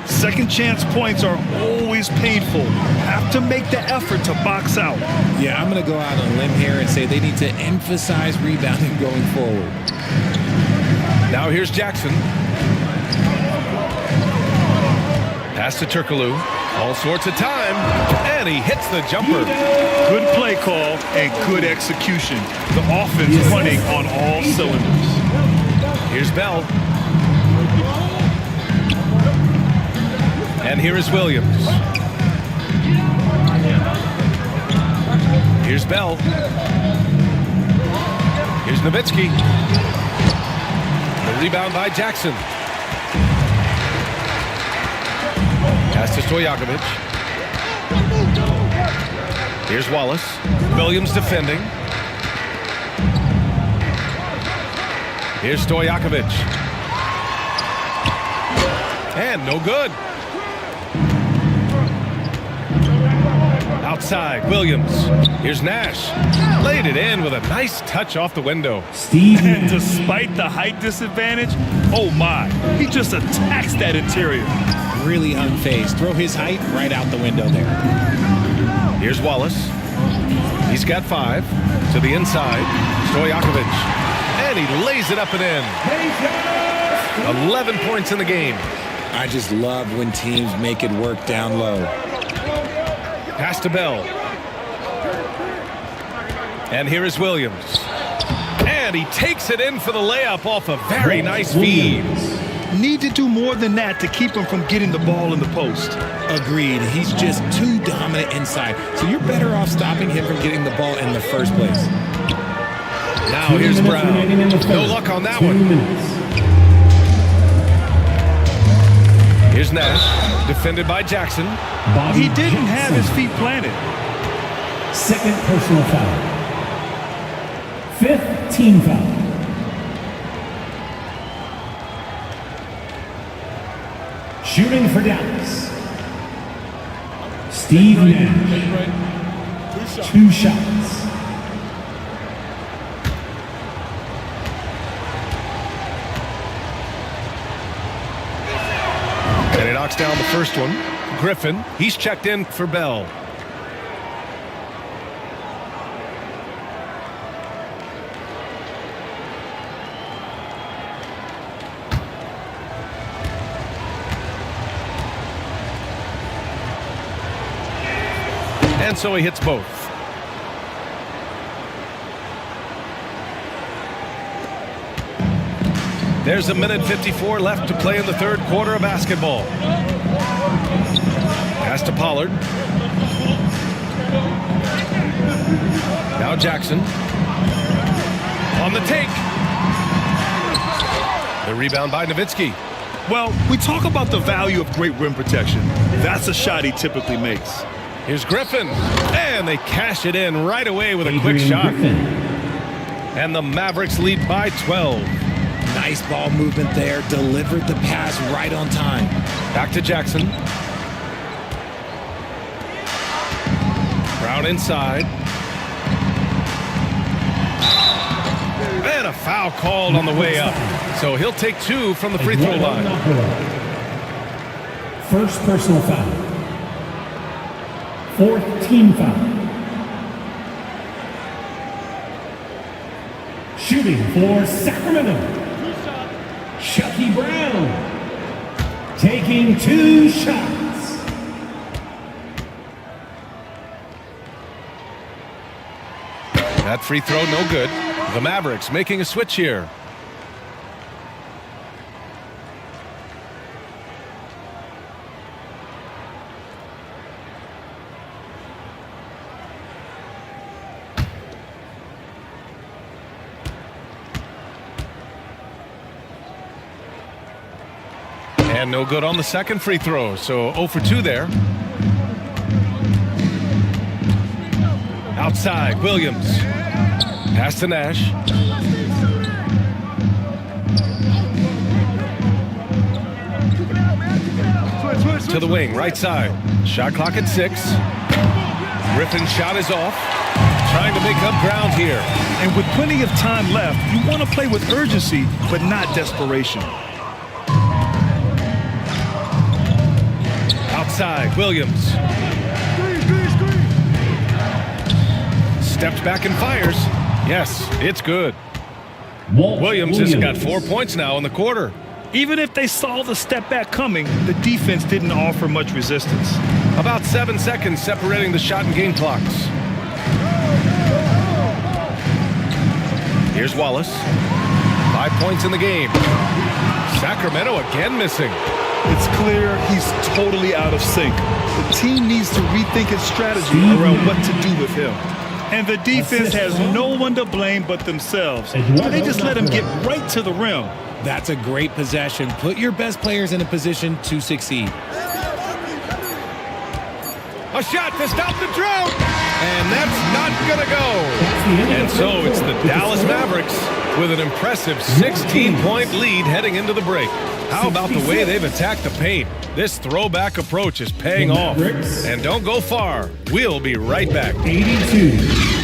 Second chance points are always painful. Have to make the effort to box out. Yeah, I'm going to go out on a limb here and say they need to emphasize rebounding going forward. Now here's Jackson. Pass to Turkoglu. All sorts of time. And he hits the jumper. Good play call and good execution. The offense running on all cylinders. Here's Bell. And here is Williams. Here's Bell. Here's Nowitzki. The rebound by Jackson. Pass to Stojakovic. Here's Wallace. Williams defending. Here's Stojakovic. And no good. Outside, Williams. Here's Nash. Laid it in with a nice touch off the window. And despite the height disadvantage, oh my, he just attacks that interior. Really unfazed. Throw his height right out the window there. Here's Wallace. He's got 5 to the inside. Stojakovic. And he lays it up and in. 11 points in the game. I just love when teams make it work down low. Pass to Bell. And here is Williams. And he takes it in for the layup off a very nice feed. Need to do more than that to keep him from getting the ball in the post. Agreed. He's just too dominant inside. So you're better off stopping him from getting the ball in the first place. Now here's Brown. No luck on that one. Here's Nash, defended by Jackson. He didn't have his feet planted. Second personal foul. 5th team foul. Shooting for Dallas. Steve Nash. 2 shots. And he knocks down the first one. Griffin, he's checked in for Bell. And so he hits both. There's 1:54 left to play in the third quarter of basketball. Pass to Pollard. Now Jackson. On the take. The rebound by Nowitzki. Well, we talk about the value of great rim protection. That's a shot he typically makes. Here's Griffin. And they cash it in right away with a quick shot. And the Mavericks lead by 12. Nice ball movement there. Delivered the pass right on time. Back to Jackson. Brown inside. And a foul called on the way up. So he'll take 2 from the free throw line. First personal foul. 4th team foul. Shooting for Sacramento. Chucky Brown. Taking 2 shots. That free throw no good. The Mavericks making a switch here. And no good on the second free throw, so 0 for 2 there. Outside, Williams. Pass to Nash. To the wing, right side. Shot clock at 6. Griffin's shot is off. Trying to make up ground here. And with plenty of time left, you want to play with urgency, but not desperation. Outside, Williams. Steps back and fires. Yes, it's good. Williams has got 4 points now in the quarter. Even if they saw the step back coming, the defense didn't offer much resistance. About 7 seconds separating the shot and game clocks. Here's Wallace. 5 points in the game. Sacramento again missing. It's clear he's totally out of sync. The team needs to rethink its strategy around what to do with him. And the defense has no one to blame but themselves. They just let him get right to the rim. That's a great possession. Put your best players in a position to succeed. A shot to stop the drought, and that's not going to go. And so it's the Dallas Mavericks with an impressive 16-point lead heading into the break. How about the way they've attacked the paint? This throwback approach is paying off. And don't go far. We'll be right back. 82.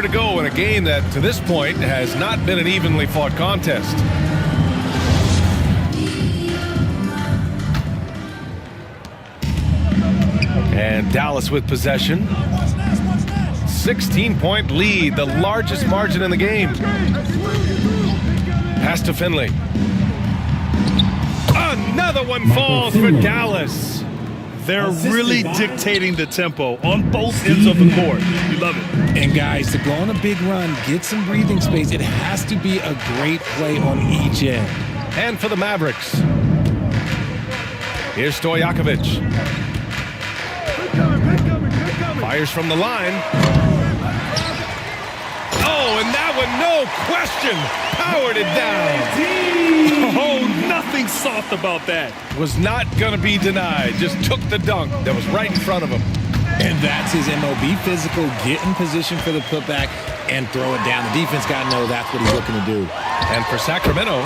To go in a game that to this point has not been an evenly fought contest. And Dallas with possession. 16-point lead, the largest margin in the game. Pass to Finley. Another one falls for Dallas. They're really dictating the tempo on both ends of the court. You love it. And guys, to go on a big run, get some breathing space, it has to be a great play on each end. And for the Mavericks, here's Stojakovic. Fires from the line. Oh, and that one, no question, powered it down. Oh, nothing soft about that. Was not going to be denied. Just took the dunk that was right in front of him. And that's his MO. Be physical, get in position for the putback, and throw it down. The defense got to know that's what he's looking to do. And for Sacramento,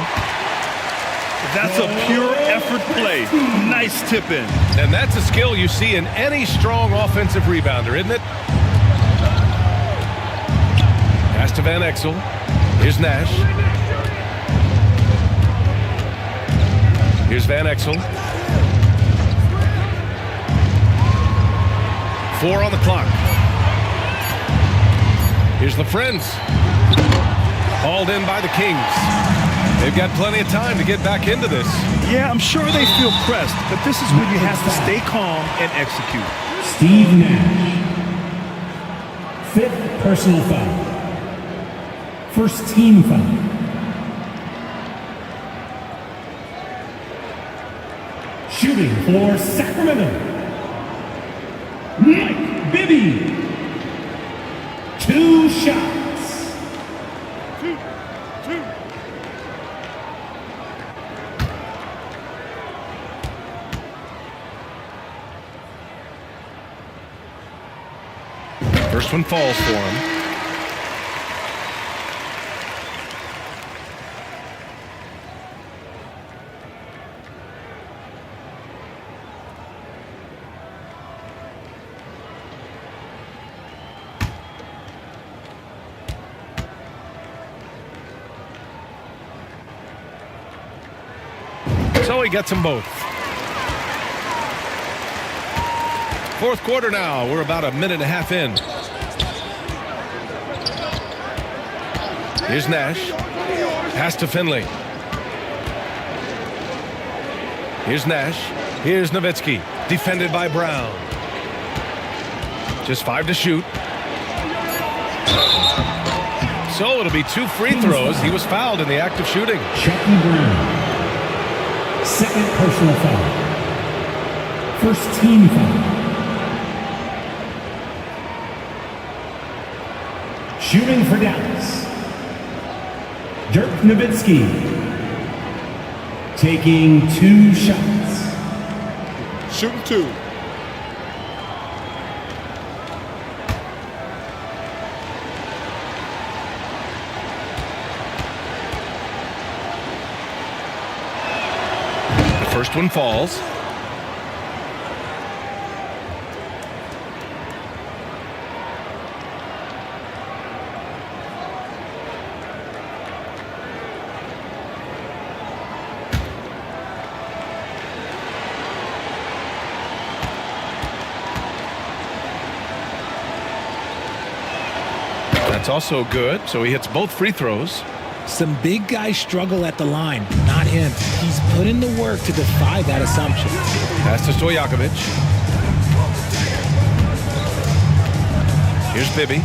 that's a pure effort play. Nice tip in. And that's a skill you see in any strong offensive rebounder, isn't it? Pass to Van Exel. Here's Nash. Here's Van Exel. 4 on the clock. Here's the Friends. Hauled in by the Kings. They've got plenty of time to get back into this. Yeah, I'm sure they feel pressed, but this is when you have to stay calm and execute. Steve Nash. 5th personal foul. 1st team foul. Shooting for Sacramento, Mike Bibby. 2 shots. 2. First one falls for him. So he gets them both. 4th quarter now. We're about a minute and a half in. Here's Nash. Pass to Finley. Here's Nash. Here's Nowitzki. Defended by Brown. Just 5 to shoot. So it'll be 2 free throws. He was fouled in the act of shooting. Chucky Brown. 2nd personal foul. 1st team foul. Shooting for Dallas, Dirk Nowitzki. Taking 2 shots. Shooting 2. First one falls. That's also good, so he hits both free throws. Some big guys struggle at the line, not him. He's put in the work to defy that assumption. Pass to Stojakovic. Here's Bibby.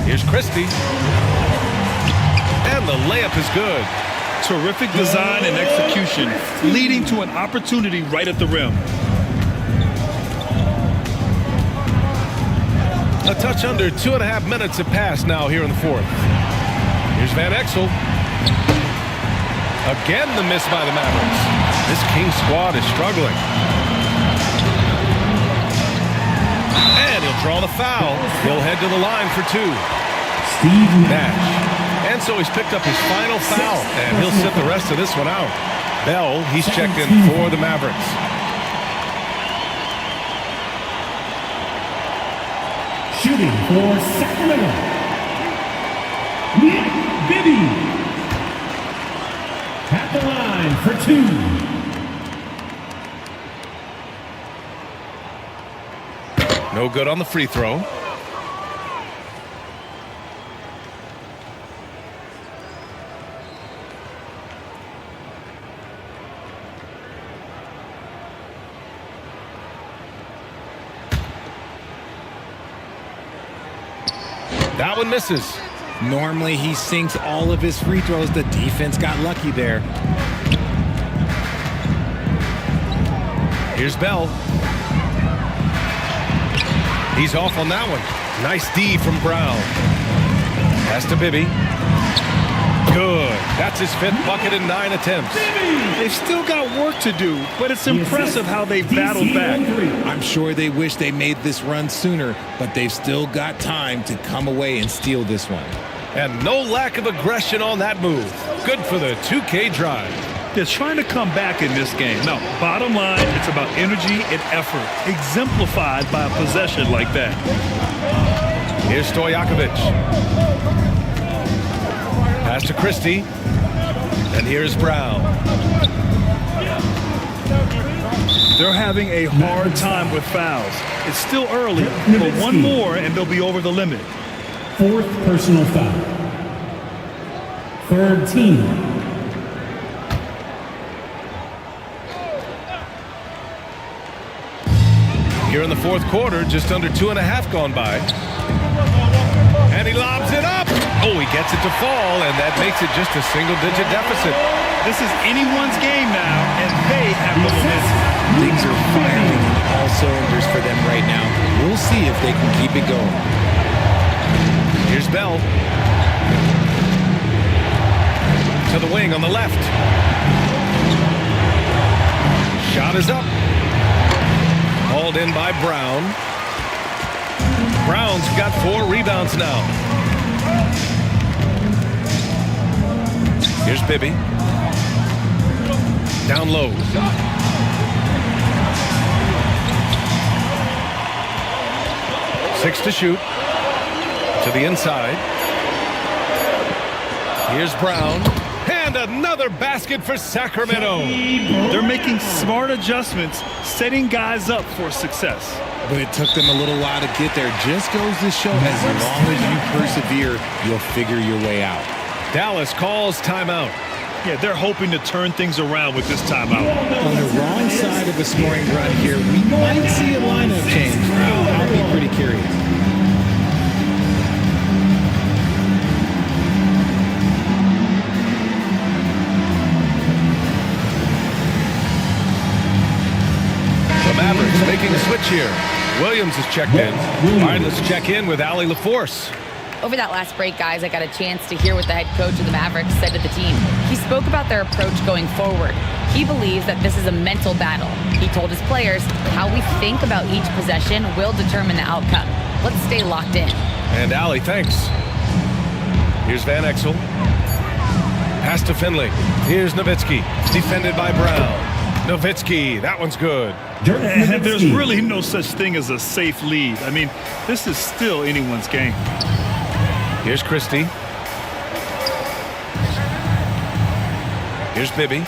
Here's Christie. And the layup is good. Terrific design and execution, leading to an opportunity right at the rim. A touch under 2.5 minutes have passed now here in the fourth. Here's Van Exel. Again, the miss by the Mavericks. This King squad is struggling. And he'll draw the foul. He'll head to the line for two. Steve Nash. And so he's picked up his final foul, and he'll sit the rest of this one out. Bell, he's checked in for the Mavericks. Shooting for Sacramento, Nick Bibby. At the line for two. No good on the free throw. That one misses. Normally he sinks all of his free throws. The defense got lucky there. Here's Bell. He's off on that one. Nice D from Brown. Pass to Bibby. Good. That's his 5th bucket in 9 attempts. They've still got work to do, but it's impressive how they battled back. I'm sure they wish they made this run sooner, but they've still got time to come away and steal this one. And no lack of aggression on that move. Good for the 2K drive. They're trying to come back in this game. Now, bottom line, it's about energy and effort, exemplified by a possession like that. Here's Stojakovic. Pass to Christie. And here's Brown. They're having a hard time with fouls. It's still early, but one more and they'll be over the limit. 4th personal foul. 3rd team. Here in the fourth quarter, just under 2.5 gone by. And he lobs it up. Oh, he gets it to fall, and that makes it just a single-digit deficit. This is anyone's game now, and they have the momentum. Things are firing on all cylinders for them right now. We'll see if they can keep it going. Here's Bell. To the wing on the left. Shot is up. Hauled in by Brown. Brown's got 4 rebounds now. Here's Bibby. Down low. Six to shoot. To the inside. Here's Brown. And another basket for Sacramento. They're making smart adjustments, setting guys up for success. But it took them a little while to get there. Just goes to show as long as you persevere, you'll figure your way out. Dallas calls timeout. Yeah, they're hoping to turn things around with this timeout. On the wrong side of a scoring run here, we might see a lineup change. I'll be pretty curious. The Mavericks making a switch here. Williams is checked in. All right, let's check in with Allie LaForce. Over that last break, guys, I got a chance to hear what the head coach of the Mavericks said to the team. He spoke about their approach going forward. He believes that this is a mental battle. He told his players how we think about each possession will determine the outcome. Let's stay locked in. And Allie, thanks. Here's Van Exel. Pass to Finley. Here's Nowitzki. Defended by Brown. Nowitzki, that one's good. And there's really no such thing as a safe lead. I mean, this is still anyone's game. Here's Christie. Here's Bibby.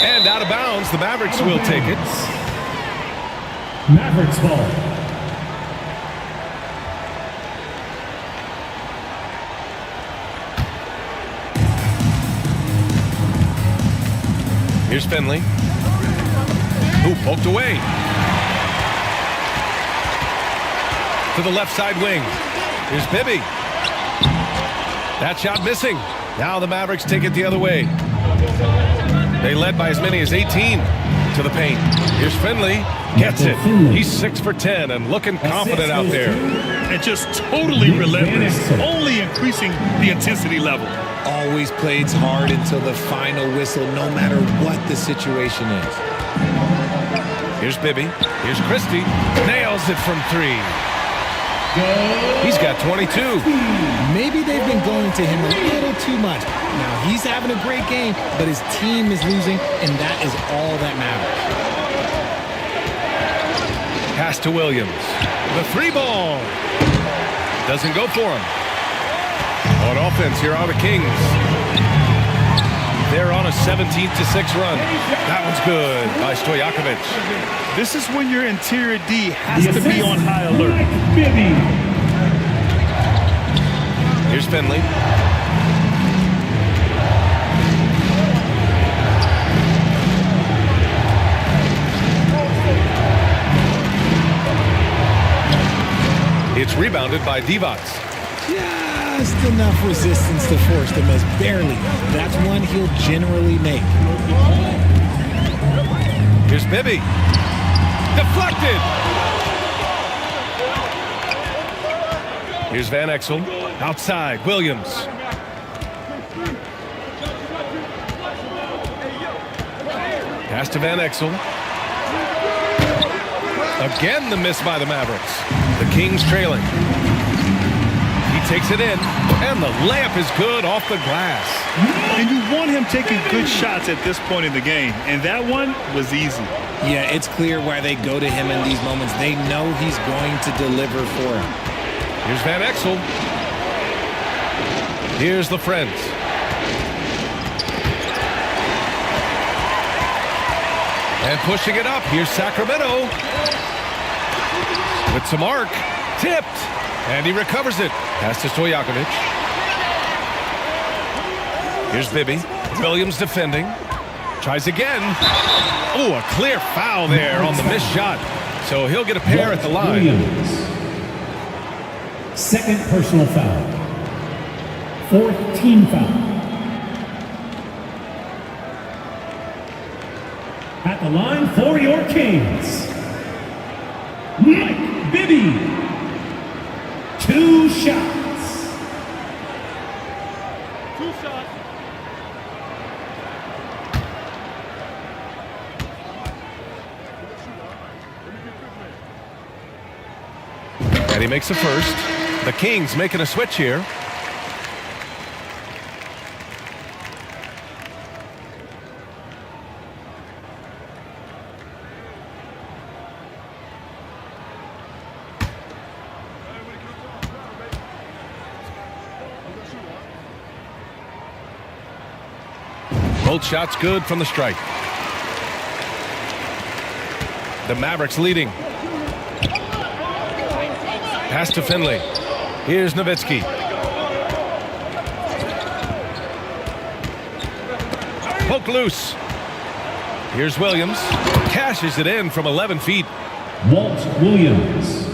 And out of bounds, the Mavericks will take it. Mavericks ball. Here's Finley. Who poked away. To the left side wing. Here's Bibby. That shot missing. Now the Mavericks take it the other way. They led by as many as 18 to the paint. Here's Finley. Gets it. He's 6 for 10 and looking confident out there. And just totally relentless, only increasing the intensity level. Always plays hard until the final whistle, no matter what the situation is. Here's Bibby. Here's Christie. Nails it from 3. He's got 22. Maybe they've been going to him a little too much. Now, he's having a great game, but his team is losing, and that is all that matters. Pass to Williams. The 3-ball. Doesn't go for him. On offense, here are the Kings. They're on a 17-6 run. That one's good by Stojakovic. This is when your interior D has to be on high alert. Here's Finley. It's rebounded by Divac. Just enough resistance to force the miss. Barely. That's one he'll generally make. Here's Bibby. Deflected. Here's Van Exel. Outside. Williams. Pass to Van Exel. Again the miss by the Mavericks. The Kings trailing. He takes it in, and the layup is good off the glass. And you want him taking good shots at this point in the game, and that one was easy. Yeah, it's clear why they go to him in these moments. They know he's going to deliver for him. Here's Van Exel. Here's the Friends. And pushing it up, here's Sacramento. With some arc. Tipped. And he recovers it. Pass to Stojakovic. Here's Bibby. Williams defending. Tries again. Oh, a clear foul there on the missed shot. So he'll get a pair at the line. Williams. Second personal foul. Fourth team foul. At the line for your Kings, Mike Bibby. 2 shots. 2 shots. And he makes a first. The Kings making a switch here. Both shots good from the strike. The Mavericks leading. Pass to Finley. Here's Nowitzki. Poke loose. Here's Williams. Cashes it in from 11 feet. Walt Williams.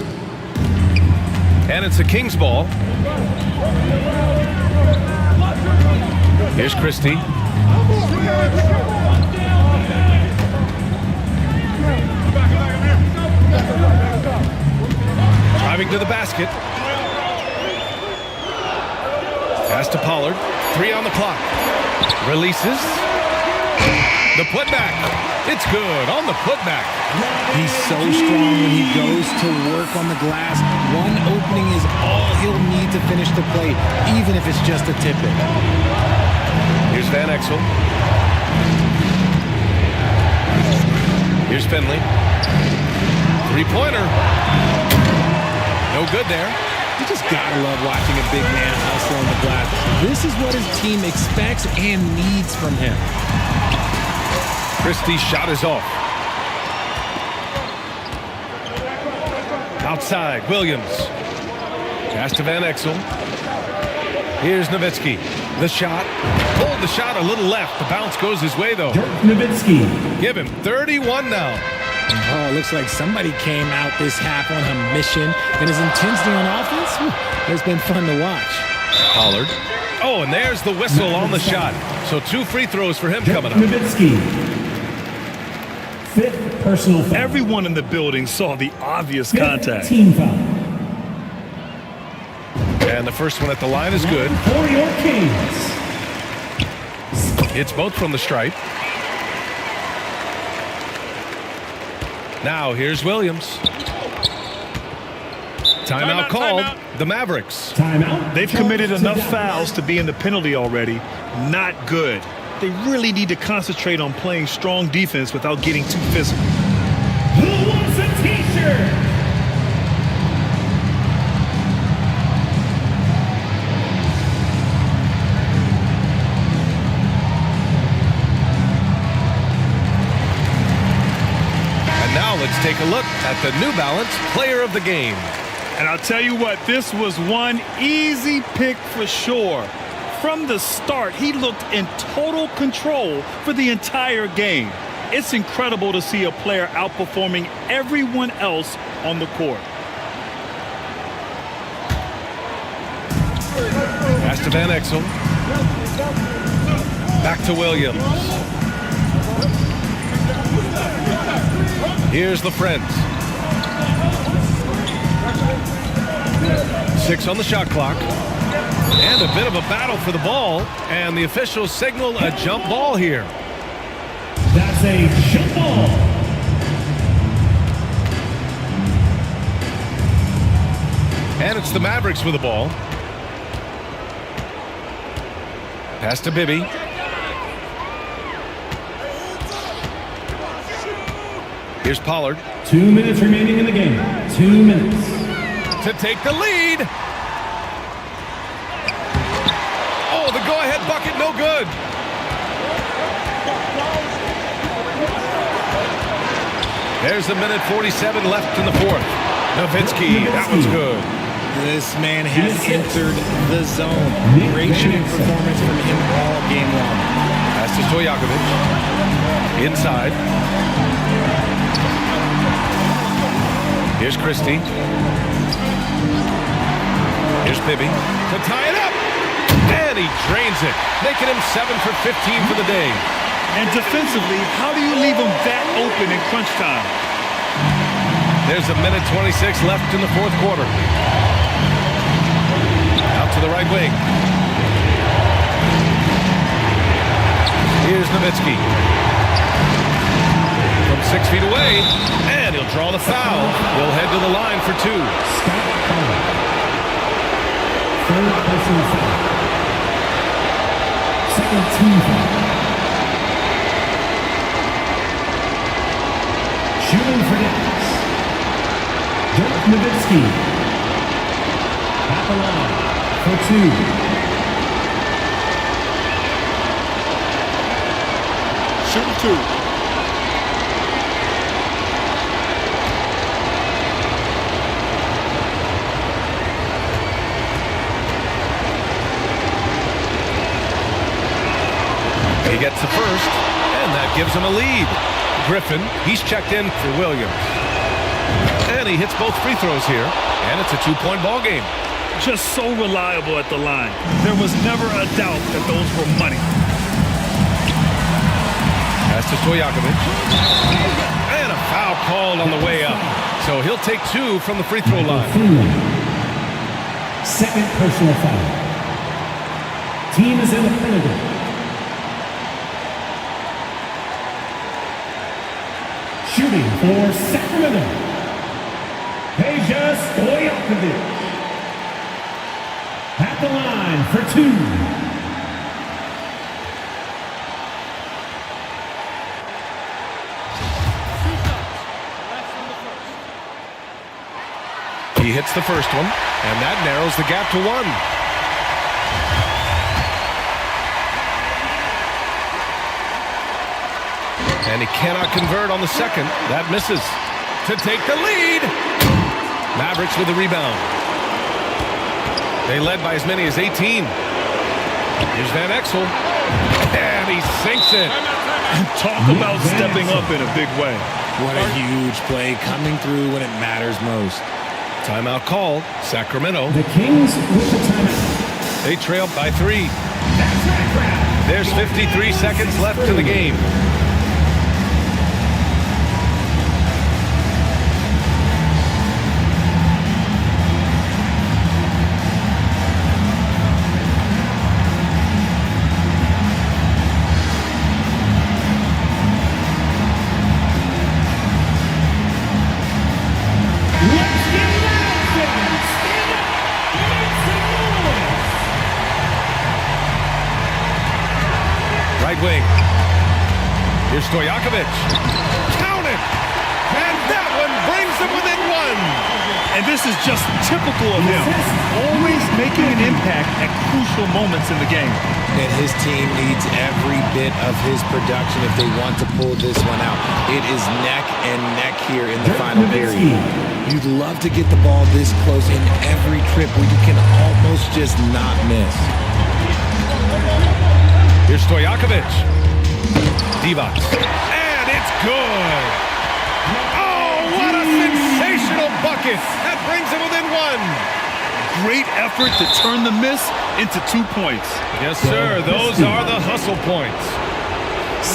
And it's a Kings ball. Here's Christie. Driving to the basket. Pass to Pollard. 3 on the clock. Releases. The putback. It's good on the putback. He's so strong when he goes to work on the glass. One opening is all he'll need to finish the play, even if it's just a tip-in. Here's Van Exel. Here's Finley. 3-pointer. No good there. You just gotta love watching a big man hustle on the glass. This is what his team expects and needs from him. Christie's shot is off. Outside, Williams. Pass to Van Exel. Here's Nowitzki. The shot. Pulled the shot a little left. The bounce goes his way, though. Dirk Nowitzki. Give him 31 now. Oh, it looks like somebody came out this half on a mission. And his intensity on offense has been fun to watch. Pollard. Oh, and there's the whistle on the shot. So 2 free throws for him coming up. Nowitzki. 5th personal foul. Everyone in the building saw the obvious contact. Team foul. And the first one at the line is good. For your Kings. It's both from the stripe. Now here's Williams. Timeout called. The Mavericks. Timeout. They've committed enough fouls to be in the penalty already. Not good. They really need to concentrate on playing strong defense without getting too physical. Who wants a t-shirt? And now let's take a look at the New Balance Player of the Game. And I'll tell you what, this was one easy pick for sure. From the start, he looked in total control for the entire game. It's incredible to see a player outperforming everyone else on the court. Pass to Van Exel. Back to Williams. Here's the Friends. 6 on the shot clock. And a bit of a battle for the ball. And the officials signal a jump ball here. That's a jump ball. And it's the Mavericks with the ball. Pass to Bibby. Here's Pollard. 2 minutes remaining in the game. 2 minutes. To take the lead. Oh, the go-ahead bucket, no good. There's a minute 47 left in the fourth. Nowitzki, that one's good. This man has entered the zone. Great shooting performance from him all game long. Pass to Stojakovic. Inside. Here's Christie. Here's Bibby to tie it up. And he drains it, making him 7 for 15 for the day. And defensively, how do you leave him that open in crunch time? There's a minute 26 left in the fourth quarter. Out to the right wing. Here's Nowitzki. From 6 feet away, and he'll draw the foul. He'll head to the line for 2. Third personal foul. Second team foul. Shooting for Dallas. Dirk Nowitzki. At the line for 2. Shooting 2. He gets the first, and that gives him a lead. Griffin, he's checked in for Williams. And he hits both free throws here, and it's a 2-point ball game. Just so reliable at the line. There was never a doubt that those were money. Pass to Stojakovic. And a foul called on the way up. So he'll take 2 from the free throw line. Second personal foul. Team is in the penalty. Shooting for Sacramento. Peja Stojakovic. At the line for 2. He hits the first one, and that narrows the gap to 1. And he cannot convert on the second. That misses. To take the lead. Mavericks with the rebound. They led by as many as 18. Here's Van Exel. And he sinks it. Talk about stepping up in a big way. What a huge play coming through when it matters most. Timeout called. Sacramento. The Kings with the timeout. They trail by 3. There's 53 seconds left in the game. Right wing. Here's Stojakovic. Count it! And that one brings them within 1. And this is just typical of him. Always making an impact at crucial moments in the game. And his team needs every bit of his production if they want to pull this one out. It is neck and neck here in the final period. You'd love to get the ball this close in every trip where you can almost just not miss. Here's Stojakovic. Divac. And it's good. Oh, what a sensational bucket. That brings him within 1. Great effort to turn the miss into 2 points. Yes, sir. Those are the hustle points.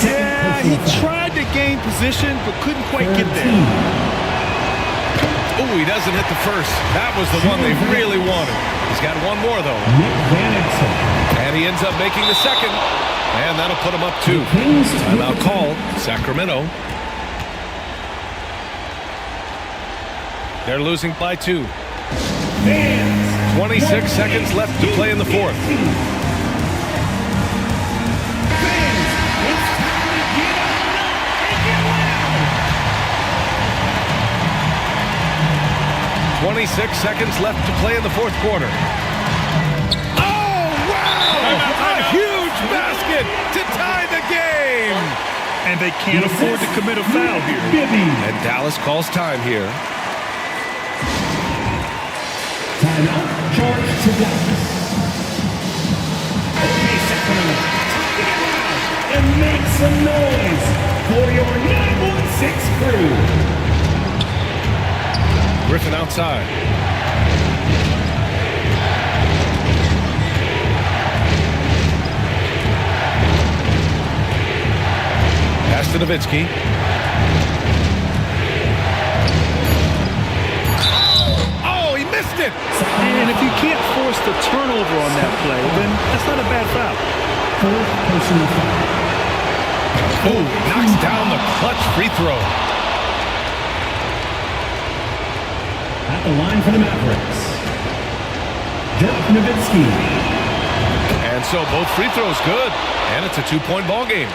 Yeah, he tried to gain position, but couldn't quite get there. Oh, he doesn't hit the first. That was the one they really wanted. He's got one more, though. And he ends up making the second. And that'll put him up 2. Timeout call. Sacramento. They're losing by 2. 26 seconds left to play in the 4th. 26 seconds left to play in the 4th quarter. Oh, wow! A huge basket to tie the game! And they can't afford to commit a foul here. And Dallas calls time here. Timeout, charge to Dallas. Okay, Sacramento, time to get loud and make some noise for your 916 crew. Griffin outside. Pass to Nowitzki. Oh, he missed it! And if you can't force the turnover on that play, then that's not a bad foul. 4th personal foul. Oh, knocks down the clutch free throw. At the line for the Mavericks, Dirk Nowitzki. And so both free throws good, and it's a 2-point ball game.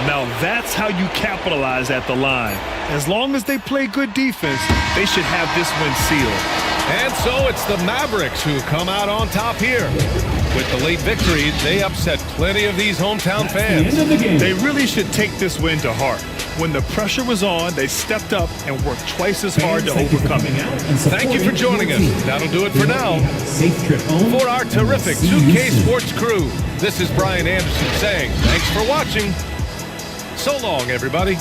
Now that's how you capitalize at the line. As long as they play good defense, they should have this win sealed. And so it's the Mavericks who come out on top here. With the late victory, they upset plenty of these hometown fans. They really should take this win to heart. When the pressure was on, they stepped up and worked twice as hard to overcome it. Thank you for joining us. That'll do it for now. For our terrific 2K Sports crew, this is Brian Anderson saying thanks for watching. So long, everybody.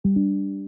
you